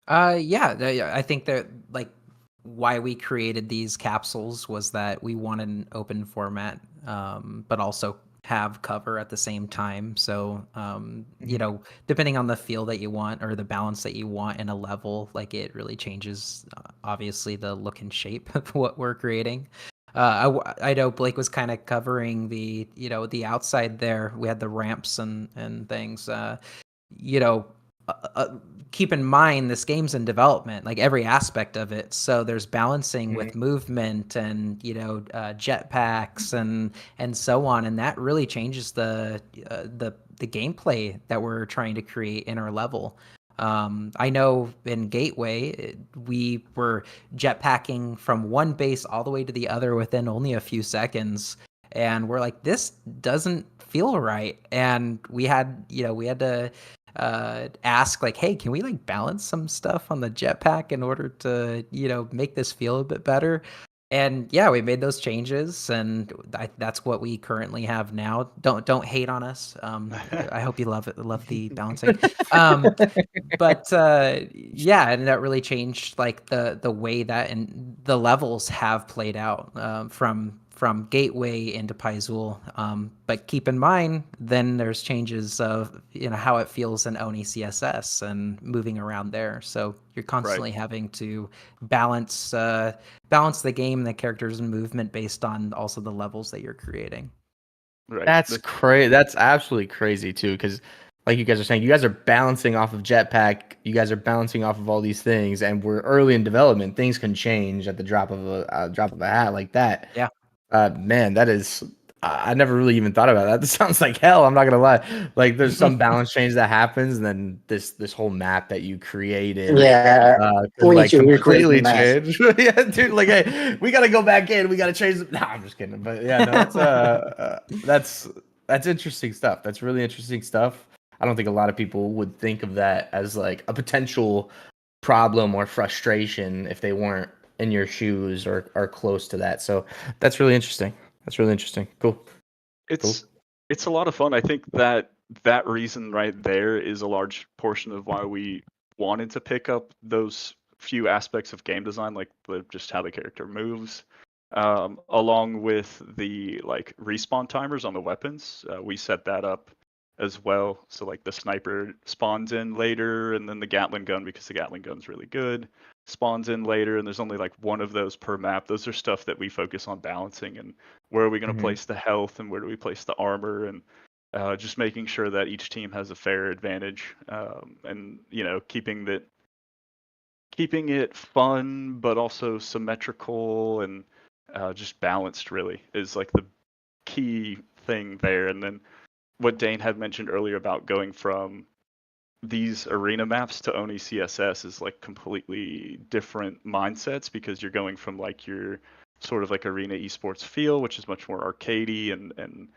Yeah, I think that like why we created these capsules was that we wanted an open format, but also have cover at the same time. So, you know, depending on the feel that you want or the balance that you want in a level, like it really changes, obviously, the look and shape of what we're creating. I know Blake was kind of covering the, you know, the outside there. We had the ramps and things. You know, keep in mind this game's in development, like every aspect of it. So there's balancing with movement and, you know, jetpacks and so on, and that really changes the gameplay that we're trying to create in our level. I know in Gateway we were jetpacking from one base all the way to the other within only a few seconds, and we're like, this doesn't feel right, and we had to ask like, hey, can we like balance some stuff on the jetpack in order to, you know, make this feel a bit better? And yeah, we made those changes, and that's what we currently have now. Don't hate on us. I hope you love it, love the balancing. But yeah, and that really changed like the way that and the levels have played out, from Gateway into Paizul. But keep in mind, then there's changes of, you know, how it feels in Oni CSS and moving around there. So you're constantly having to balance the game, the characters, and movement based on also the levels that you're creating. Right. That's crazy. That's absolutely crazy too, because like you guys are saying, you guys are balancing off of jetpack. You guys are balancing off of all these things, and we're early in development. Things can change at the drop of a hat like that. Yeah. Man, that is. I never really even thought about that. That sounds like hell. I'm not gonna lie. Like there's some balance change that happens, and then this whole map that you created, Yeah, can, we need like to recreate the completely map. change. Yeah, dude. Like, hey, we gotta go back in. We gotta change. No, I'm just kidding. But yeah, no, that's interesting stuff. That's really interesting stuff. I don't think a lot of people would think of that as like a potential problem or frustration if they weren't in your shoes or close to that. So that's really interesting. That's really interesting. Cool. It's a lot of fun. I think that reason right there is a large portion of why we wanted to pick up those few aspects of game design, like just how the character moves, along with the like respawn timers on the weapons. We set that up as well. So like the sniper spawns in later, and then the Gatling gun, because the Gatling gun's really good, spawns in later, and there's only like one of those per map. Those are stuff that we focus on balancing, and where are we going to place the health, and where do we place the armor, and just making sure that each team has a fair advantage, and you know, keeping it fun but also symmetrical and just balanced really is like the key thing there. And then what Dane had mentioned earlier about going from these arena maps to Oni CSS is like completely different mindsets, because you're going from like your sort of like arena esports feel, which is much more arcadey, and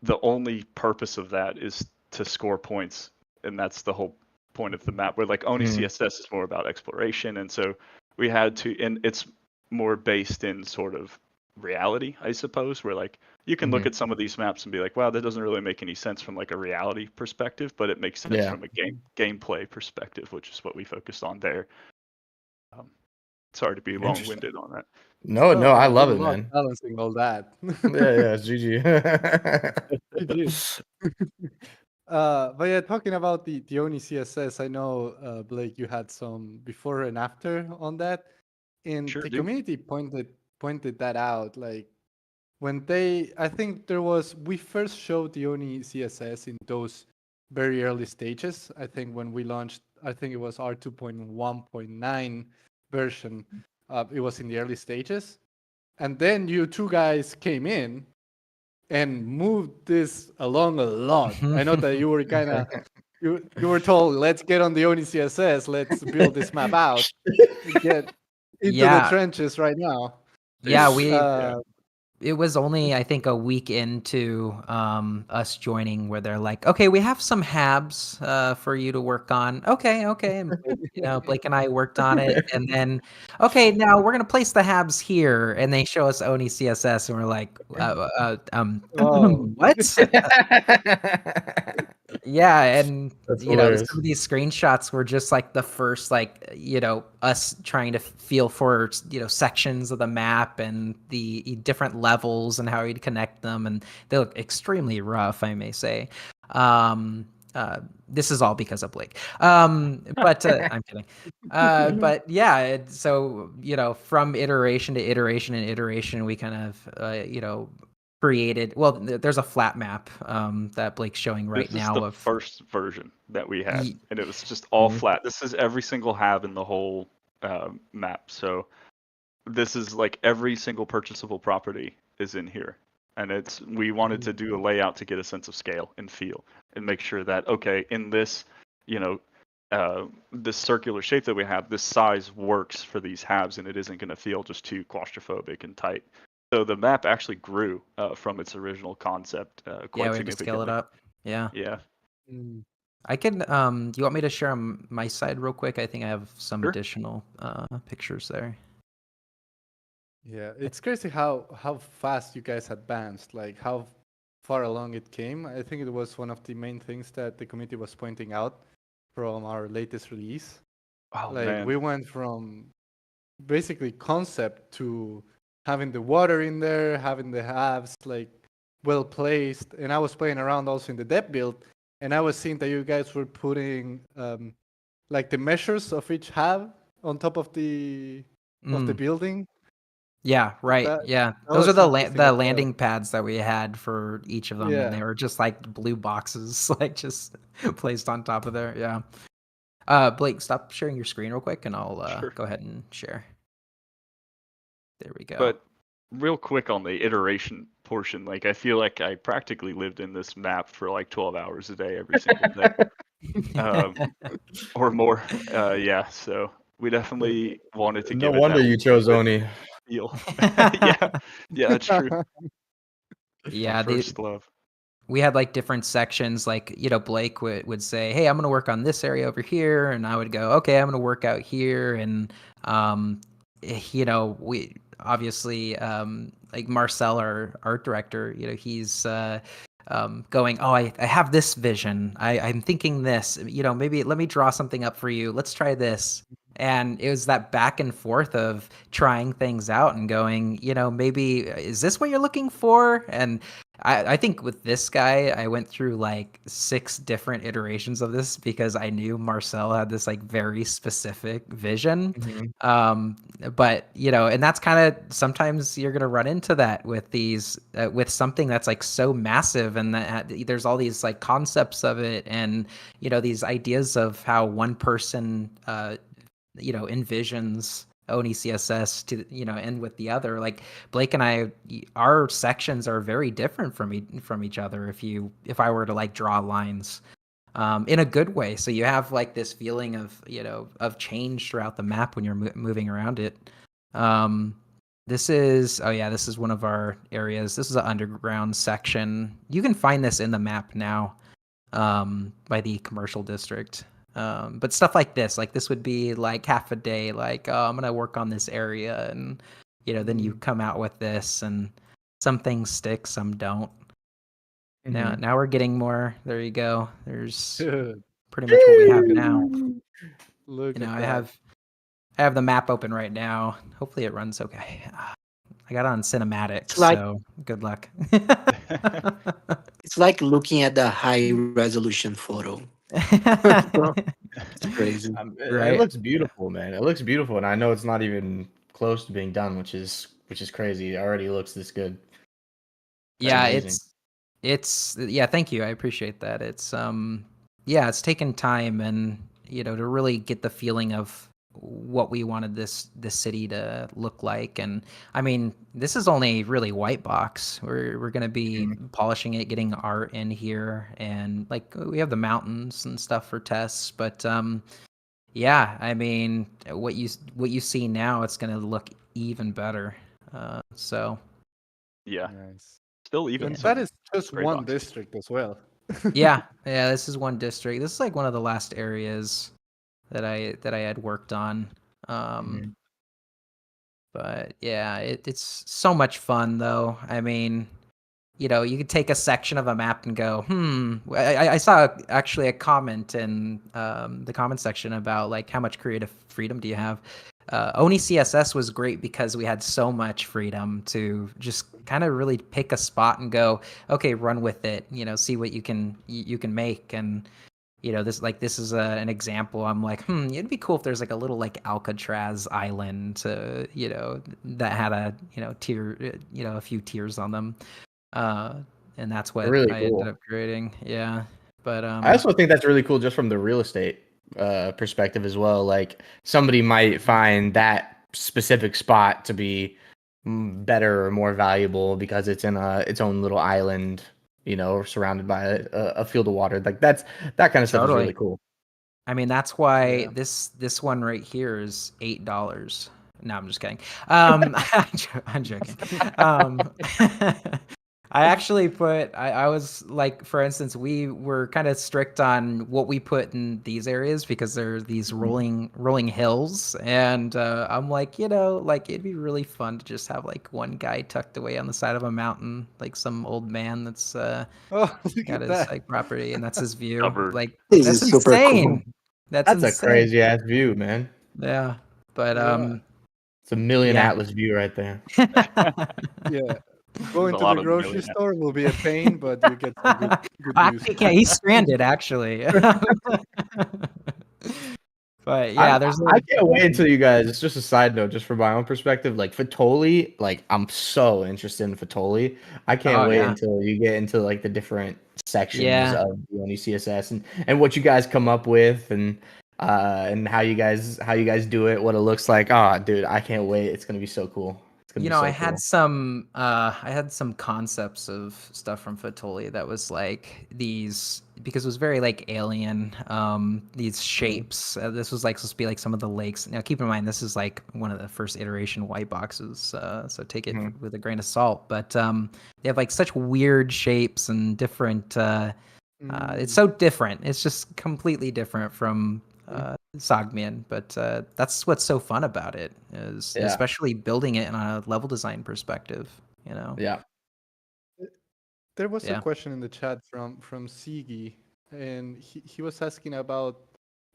the only purpose of that is to score points, and that's the whole point of the map. Where like Oni CSS is more about exploration, and so we had to, and it's more based in sort of reality, I suppose, where like you can look at some of these maps and be like, wow, that doesn't really make any sense from like a reality perspective, but it makes sense from a gameplay perspective, which is what we focused on there. Sorry to be long-winded on that. No, I love it, Good luck man. balancing all that. Yeah, GG. GG. But yeah, talking about the Oni CSS, I know, Blake, you had some before and after on that, and Sure the do. community pointed that out. Like when I think we first showed the Oni CSS in those very early stages. I think when we launched, I think it was R2.1.9 version. It was in the early stages, and then you two guys came in and moved this along a lot. I know that you were kind of you were told, let's get on the Oni CSS, let's build this map out, get into the trenches right now. Yeah, it was only, I think, a week into us joining where they're like, okay, we have some habs for you to work on. Okay. And, you know, Blake and I worked on it. And then, okay, now we're going to place the habs here. And they show us Oni CSS. And we're like, Oh. what? Yeah, and That's you know, hilarious. some of these screenshots were just like the first, like, you know, us trying to feel for, you know, sections of the map and the different levels and how you'd connect them, and they look extremely rough, I may say. Um, this is all because of Blake. But I'm kidding. But yeah, so you know, from iteration to iteration and iteration, we kind of, you know, created. Well, there's a flat map that Blake's showing right This is the now of. first version that we had, Ye- and it was just all Mhm. flat. This is every single hab in the whole map. So this is like every single purchasable property is in here, and we wanted to do a layout to get a sense of scale and feel, and make sure that okay, in this, you know, this circular shape that we have, this size works for these halves, and it isn't going to feel just too claustrophobic and tight. So the map actually grew from its original concept yeah, quite we had to scale it significantly. up. Yeah. Yeah, I can. Do you want me to share on my side real quick? I think I have some sure. additional pictures there. Yeah, it's crazy how fast you guys advanced, like how far along it came. I think it was one of the main things that the community was pointing out from our latest release. Oh Like man, we went from basically concept to having the water in there, having the halves like well placed, and I was playing around also in the depth build, and I was seeing that you guys were putting like the measures of each half on top of the Mm, building. yeah, right. That Yeah, that those are was interesting the as well. landing pads that we had for each of them, and they Yeah. were just like blue boxes, like just placed on top of there. Yeah. Blake, stop sharing your screen real quick, and I'll sure. go ahead and share. There we go. But real quick on the iteration portion, like I feel like I practically lived in this map for like 12 hours a day every single day, um, or more. Yeah, so we definitely wanted to No give it that wonder you chose ultimate Oni. feel. Yeah, yeah, that's true. My Yeah, first love. we had like different sections. Like, you know, Blake would say, hey, I'm going to work on this area over here, and I would go, okay, I'm going to work out here. And you know, we obviously, like Marcel, our art director, you know, he's going, oh, I have this vision, I'm thinking this, you know, maybe let me draw something up for you, let's try this. And it was that back and forth of trying things out and going, you know, maybe is this what you're looking for? And I think with this guy, I went through like 6 different iterations of this because I knew Marcel had this like very specific vision. Mhm. But you know, and that's kind of sometimes you're gonna run into that with these with something that's like so massive, and that there's all these like concepts of it, and you know, these ideas of how one person you know, envisions Oni CSS to, you know, end with the other. Like Blake and I, our sections are very different from each other. If I were to like draw lines, in a good way, so you have like this feeling of, you know, of change throughout the map when you're moving around it. Um, this is, oh yeah, this is one of our areas. This is an underground section. You can find this in the map now, by the commercial district. But stuff like this would be like half a day, like, oh, I'm gonna work on this area, and you know, then you come out with this, and some things stick, some don't. Mhm. Now we're getting more. There you go. There's Dude, pretty much what we have now. look You know, at that. I have the map open right now. Hopefully it runs okay. I got it on cinematics, It's like so good luck. it's like looking at the high resolution photo. It's crazy. It Right? looks beautiful, man. It looks beautiful, and I know it's not even close to being done, which is crazy. It already looks this good. That's Yeah, amazing. it's yeah, thank you. I appreciate that. It's yeah, it's taken time, and you know, to really get the feeling of what we wanted this city to look like. And I mean, this is only really white box. We're going to be Mhm. polishing it, getting art in here, and like we have the mountains and stuff for tests, but yeah, I mean, what you see now, it's going to look even better. So Yeah, Nice. still even And that some is just gray one boxes. district as well. yeah, this is one district. This is like one of the last areas that I had worked on. Um, Mhm. but yeah, it's so much fun though. I mean, you could take a section of a map and go, I saw actually a comment in the comment section about like how much creative freedom do you have. Oni CSS was great because we had so much freedom to just kind of really pick a spot and go, okay, run with it, see what you can make. And this is an example. I'm like, it'd be cool if there's like a little like Alcatraz island that had a tier, a few tiers on them. And that's what Really I ended cool. up creating. Yeah. But I also think that's really cool just from the real estate perspective as well. Like somebody might find that specific spot to be better or more valuable because it's in its own little island, surrounded by a field of water. Like that kind of stuff is really totally. cool. I mean, that's why Yeah. this one right here is $8. No, I'm just kidding. I'm joking. I actually I was like, for instance, we were kind of strict on what we put in these areas because there are these rolling hills, and I'm like, like it'd be really fun to just have like one guy tucked away on the side of a mountain, like some old man that's Oh, look got at his that. like property, and that's his view. Covered. Like This that's is super cool. insane. That's That's a insane. crazy ass view, man. Yeah, but Yeah. It's a million yeah. Atlas view right there. Yeah. There's Going a to the lot of grocery million. store will be a pain, but you get some good views. Actually, yeah, he's stranded actually. But yeah, I can't wait until you guys. It's just a side note, just from my own perspective. Like Fatoli, like I'm so interested in Fatoli. I can't Oh wait yeah. until you get into like the different sections Yeah. of the Oni CSS and what you guys come up with and how you guys do it, what it looks like. Oh, dude, I can't wait. It's gonna be so cool. It's gonna be I so had cool. some concepts of stuff from Fatoli that was like these, because it was very like alien, these shapes. This was like supposed to be like some of the lakes. Now keep in mind this is like one of the first iteration white boxes, so take it Mhm. with a grain of salt. But they have like such weird shapes and different it's so different. It's just completely different from Sogmian, but that's what's so fun about it, is Yeah. especially building it in a level design perspective. Yeah. There was a Yeah. question in the chat from Sigi, and he was asking about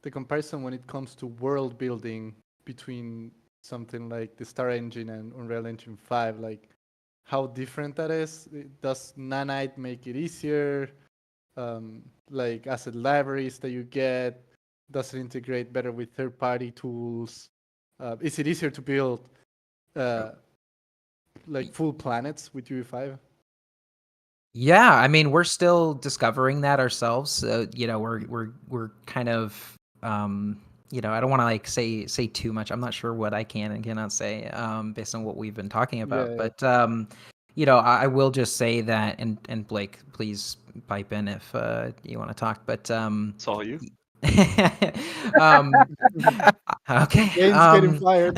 the comparison when it comes to world building between something like the Star Engine and Unreal Engine 5, like how different that is. Does Nanite make it easier? Like asset libraries that you get, does it integrate better with third-party tools? Is it easier to build like full planets with UE5? Yeah, I mean, we're still discovering that ourselves. So, we're kind of I don't want to like say too much. I'm not sure what I can and cannot say based on what we've been talking about. Yeah. But I will just say that, and Blake, please pipe in if you want to talk. But It's all you. um okay. Dane's getting fired.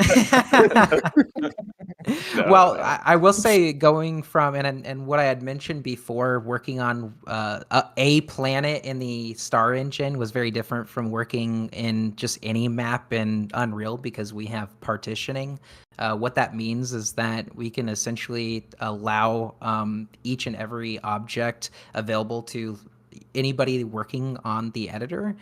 Well, No. I will say, going from and what I had mentioned before, working on a planet in the Star Engine was very different from working in just any map in Unreal, because we have partitioning. What that means is that we can essentially allow each and every object available to anybody working on the editor.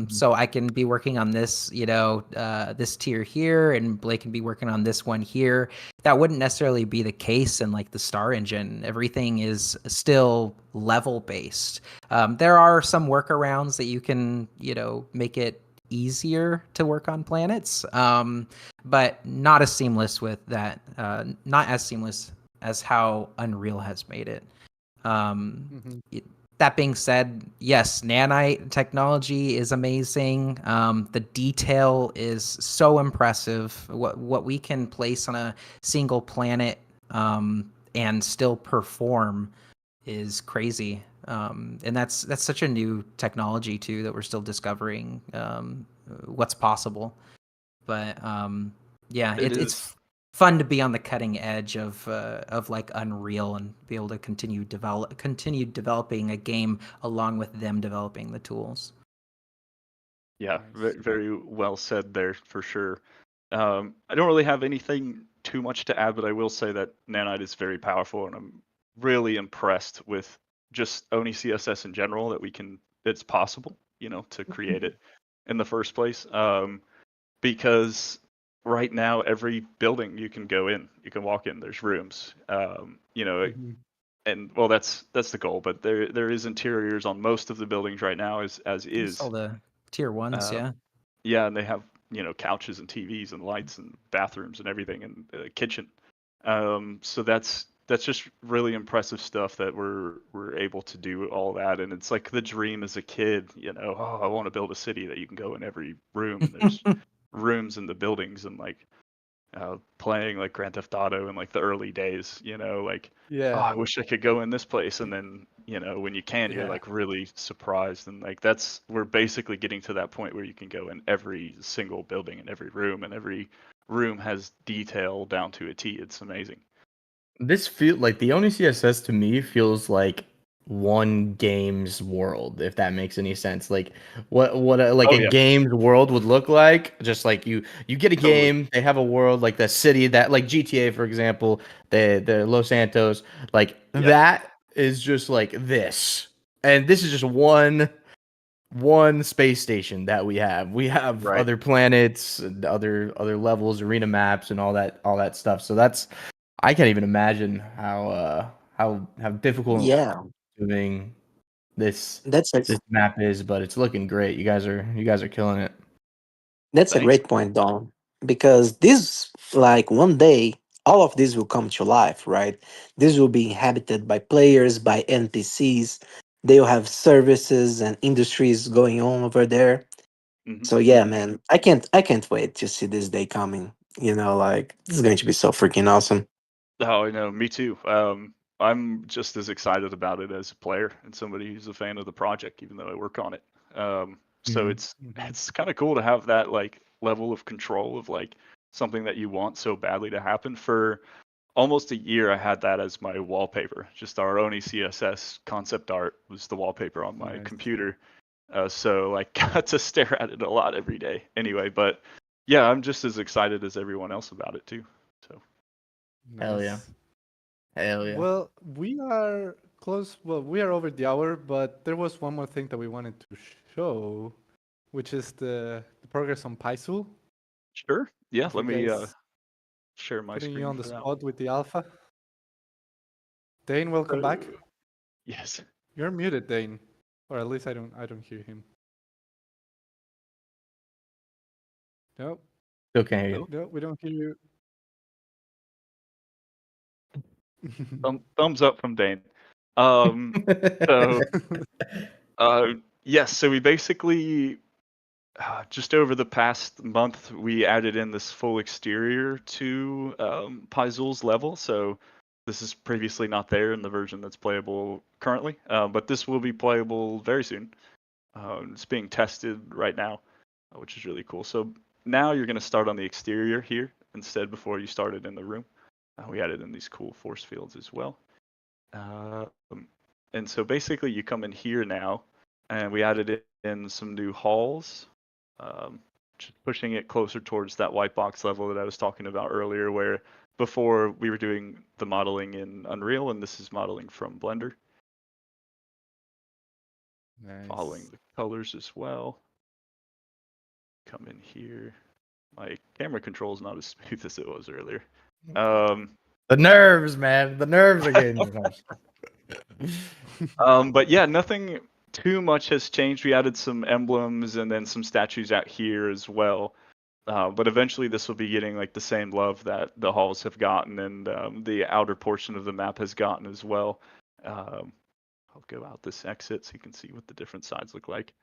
So I can be working on this, this tier here, and Blake can be working on this one here. That wouldn't necessarily be the case in like the Star Engine. Everything is still level based. There are some workarounds that you can, make it easier to work on planets, but not as seamless with that. Not as seamless as how Unreal has made it. That being said, yes, nanite technology is amazing. The detail is so impressive. What we can place on a single planet and still perform is crazy. And that's such a new technology too, that we're still discovering what's possible. But yeah, it's fun to be on the cutting edge of like Unreal and be able to continue developing a game along with them developing the tools. Yeah, very well said there for sure. I don't really have anything too much to add, but I will say that Nanite is very powerful, and I'm really impressed with just Oni CSS in general that it's possible, to create it in the first place. Because right now every building you can go in, you can walk in, there's rooms. And well, that's the goal, but there is interiors on most of the buildings right now as It's all is. the tier ones, Uh, yeah. yeah, and they have couches and TVs and lights and bathrooms and everything and kitchen. So that's just really impressive stuff that we're able to do all that, and it's like the dream as a kid. Oh, I want to build a city that you can go in every room and there's rooms in the buildings and like playing like Grand Theft Auto in like the early days. Like oh, Yeah. I wish I could go in this place, and then when you can, you're Yeah. like really surprised, and like we're basically getting to that point where you can go in every single building and every room, and every room has detail down to a T. It's amazing. This feel like the Oni CSS to me feels like one game's world, if that makes any sense. Like what like Oh a yeah, game's world would look like. Just like you get a totally. game, they have a world like the city that like GTA for example, the Los Santos, like Yeah, that is just like this. And this is just one space station that we have. We have right. other planets, and other levels, arena maps, and all that stuff. So that's I can't even imagine how difficult Yeah, doing this that's a this map is, but it's looking great. You guys are killing it. that's a Thanks. great point, Don. Because this, like one day, all of this will come to life, right? This will be inhabited by players, by NPCs. They'll have services and industries going on over there. Hmm. So yeah, man, I can't wait to see this day coming. Like this is going to be so freaking awesome. Oh, I know. Me too. I'm just as excited about it as a player and somebody who's a fan of the project, even though I work on it. So Mhm. it's Mhm. it's kind of cool to have that like level of control of like something that you want so badly to happen. For almost a year, I had that as my wallpaper. Just our Oni CSS concept art was the wallpaper on my Nice. computer. So like got to stare at it a lot every day. Anyway, but yeah, I'm just as excited as everyone else about it too. So. Hell yeah. Nice. Hell yeah. Well, we are close. Well, we are over the hour, but there was one more thing that we wanted to show, which is the progress on Paisul. Sure. Yeah, If you let me guys share my putting you screen on the for that one. spot with the alpha. Dane, welcome back. Yes. You're muted, Dane, or at least I don't hear him. No, Still can't hear No. you. no, we don't hear you. Thumbs up from Dane. Um, so uh, yes, so we basically just over the past month we added in this full exterior to Paizoul's level. So this is previously not there in the version that's playable currently, but this will be playable very soon. It's being tested right now, which is really cool. So now you're going to start on the exterior here instead before you started in the room. We added in these cool force fields as well. Um, and so basically you come in here now, and we added in some new halls, just pushing it closer towards that white box level that I was talking about earlier, where before we were doing the modeling in Unreal, and this is modeling from Blender, following Nice. the colors as well. Come in here. My camera control is not as smooth as it was earlier. Um, The nerves, man. The nerves are getting you. but yeah, nothing too much has changed. We added some emblems and then some statues out here as well. But eventually, this will be getting like the same love that the halls have gotten, and the outer portion of the map has gotten as well. Um, I'll go out this exit so you can see what the different sides look like.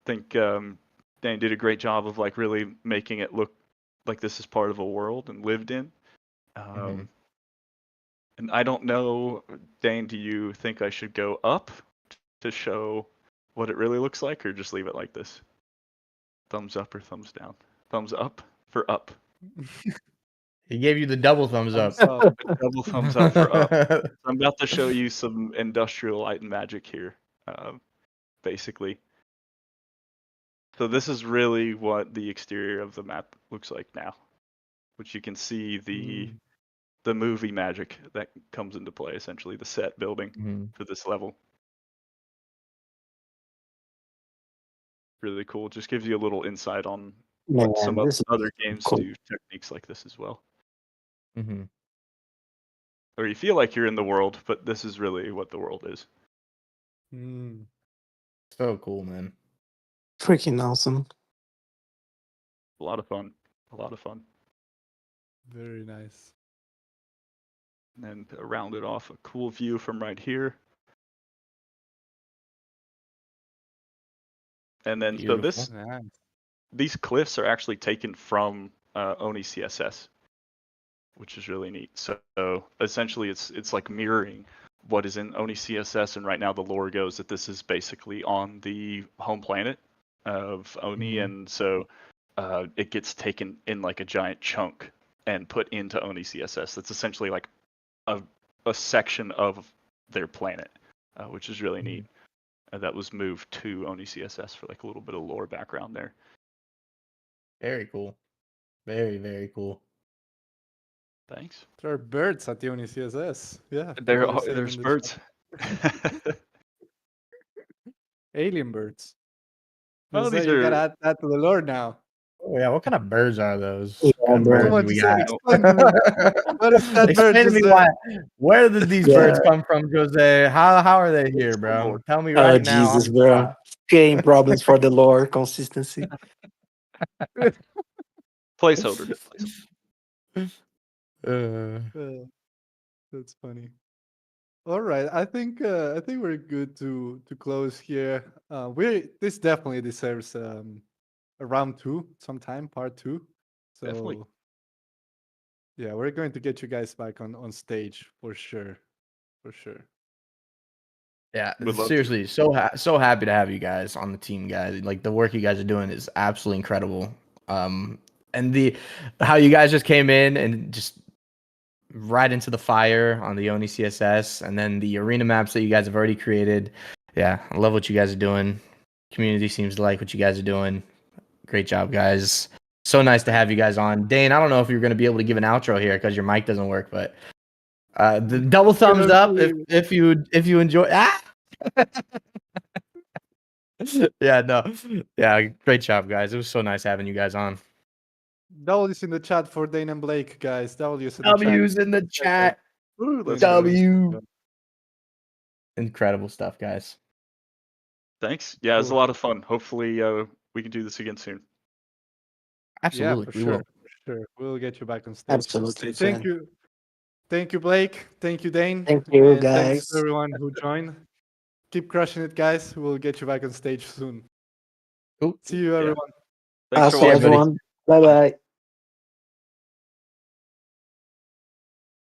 I think Dan did a great job of like really making it look like this is part of a world and lived in. Mhm. And I don't know, Dane, do you think I should go up to show what it really looks like, or just leave it like this? Thumbs up or thumbs down? Thumbs up for up. He gave you the double thumbs up. Thumbs up. A double thumbs up for up. So I'm about to show you some industrial light and magic here, basically. So this is really what the exterior of the map looks like now, which you can see the Mm. the movie magic that comes into play. Essentially, the set building Mhm. for this level. Really cool. Just gives you a little insight on what Man, some this is other games cool. do techniques like this as well. Mhm. Or you feel like you're in the world, but this is really what the world is. So cool, man. Freaking awesome. A lot of fun. A lot of fun. Very nice. And then to round it off, a cool view from right here. And then so Beautiful. Nice. these cliffs are actually taken from Oni CSS, which is really neat. So essentially, it's like mirroring what is in Oni CSS, and right now the lore goes that this is basically on the home planet of Oni, Mhm. and so it gets taken in like a giant chunk and put into Oni CSS. That's essentially like a section of their planet, which is really neat. That was moved to Oni CSS for like a little bit of lore background there. Very cool. Very, very cool. Thanks. There are birds at the Uni CSS. Yeah. There people are are, saying there's in the birds. chat. Alien birds. Oh, Jose, these you gotta are. add that to the lore now. Oh yeah, what kind of birds are those? Yeah, What kind of bro. birds Come on, do we Jose, got? explain to me. What is that bird, Explain to me Jose? why. Where did these Yeah. birds come from, Jose? How are they here, It's the bro? lore. Tell me Oh, right now on Jesus, the bro. spot. Creating problems for the lore consistency. Placeholder. Uh, That's funny. All right, I think we're good to close here. This definitely deserves a round two sometime, part two. So Definitely. yeah, we're going to get you guys back on stage for sure, for sure. yeah, Would love to. seriously, so happy to have you guys on the team, guys. Like the work you guys are doing is absolutely incredible. And the how you guys just came in and just right into the fire on the Oni CSS, and then the arena maps that you guys have already created. Yeah, I love what you guys are doing. Community seems to like what you guys are doing. Great job, guys. So nice to have you guys on. Dane, I don't know if you're going to be able to give an outro here because your mic doesn't work, but the double thumbs up if you enjoy. Ah! Yeah, no, yeah, great job, guys. It was so nice having you guys on. W's in the chat for Dane and Blake, guys. W's in the chat. W's in the chat. Let's Dane and go. Blake. W. Incredible stuff, guys. Thanks. Yeah, it was a Cool. lot of fun. Hopefully, we can do this again soon. Absolutely, Yeah, for we sure. will. For sure. We'll get you back on stage. Absolutely. Thank Fan. you. Thank you, Blake. Thank you, Dane. Thank you, And thanks to guys. everyone who joined. Keep crushing it, guys. We'll get you back on stage soon. Cool. See you, Yeah. everyone. Thanks for Also, See watching. everybody. everyone. Bye bye.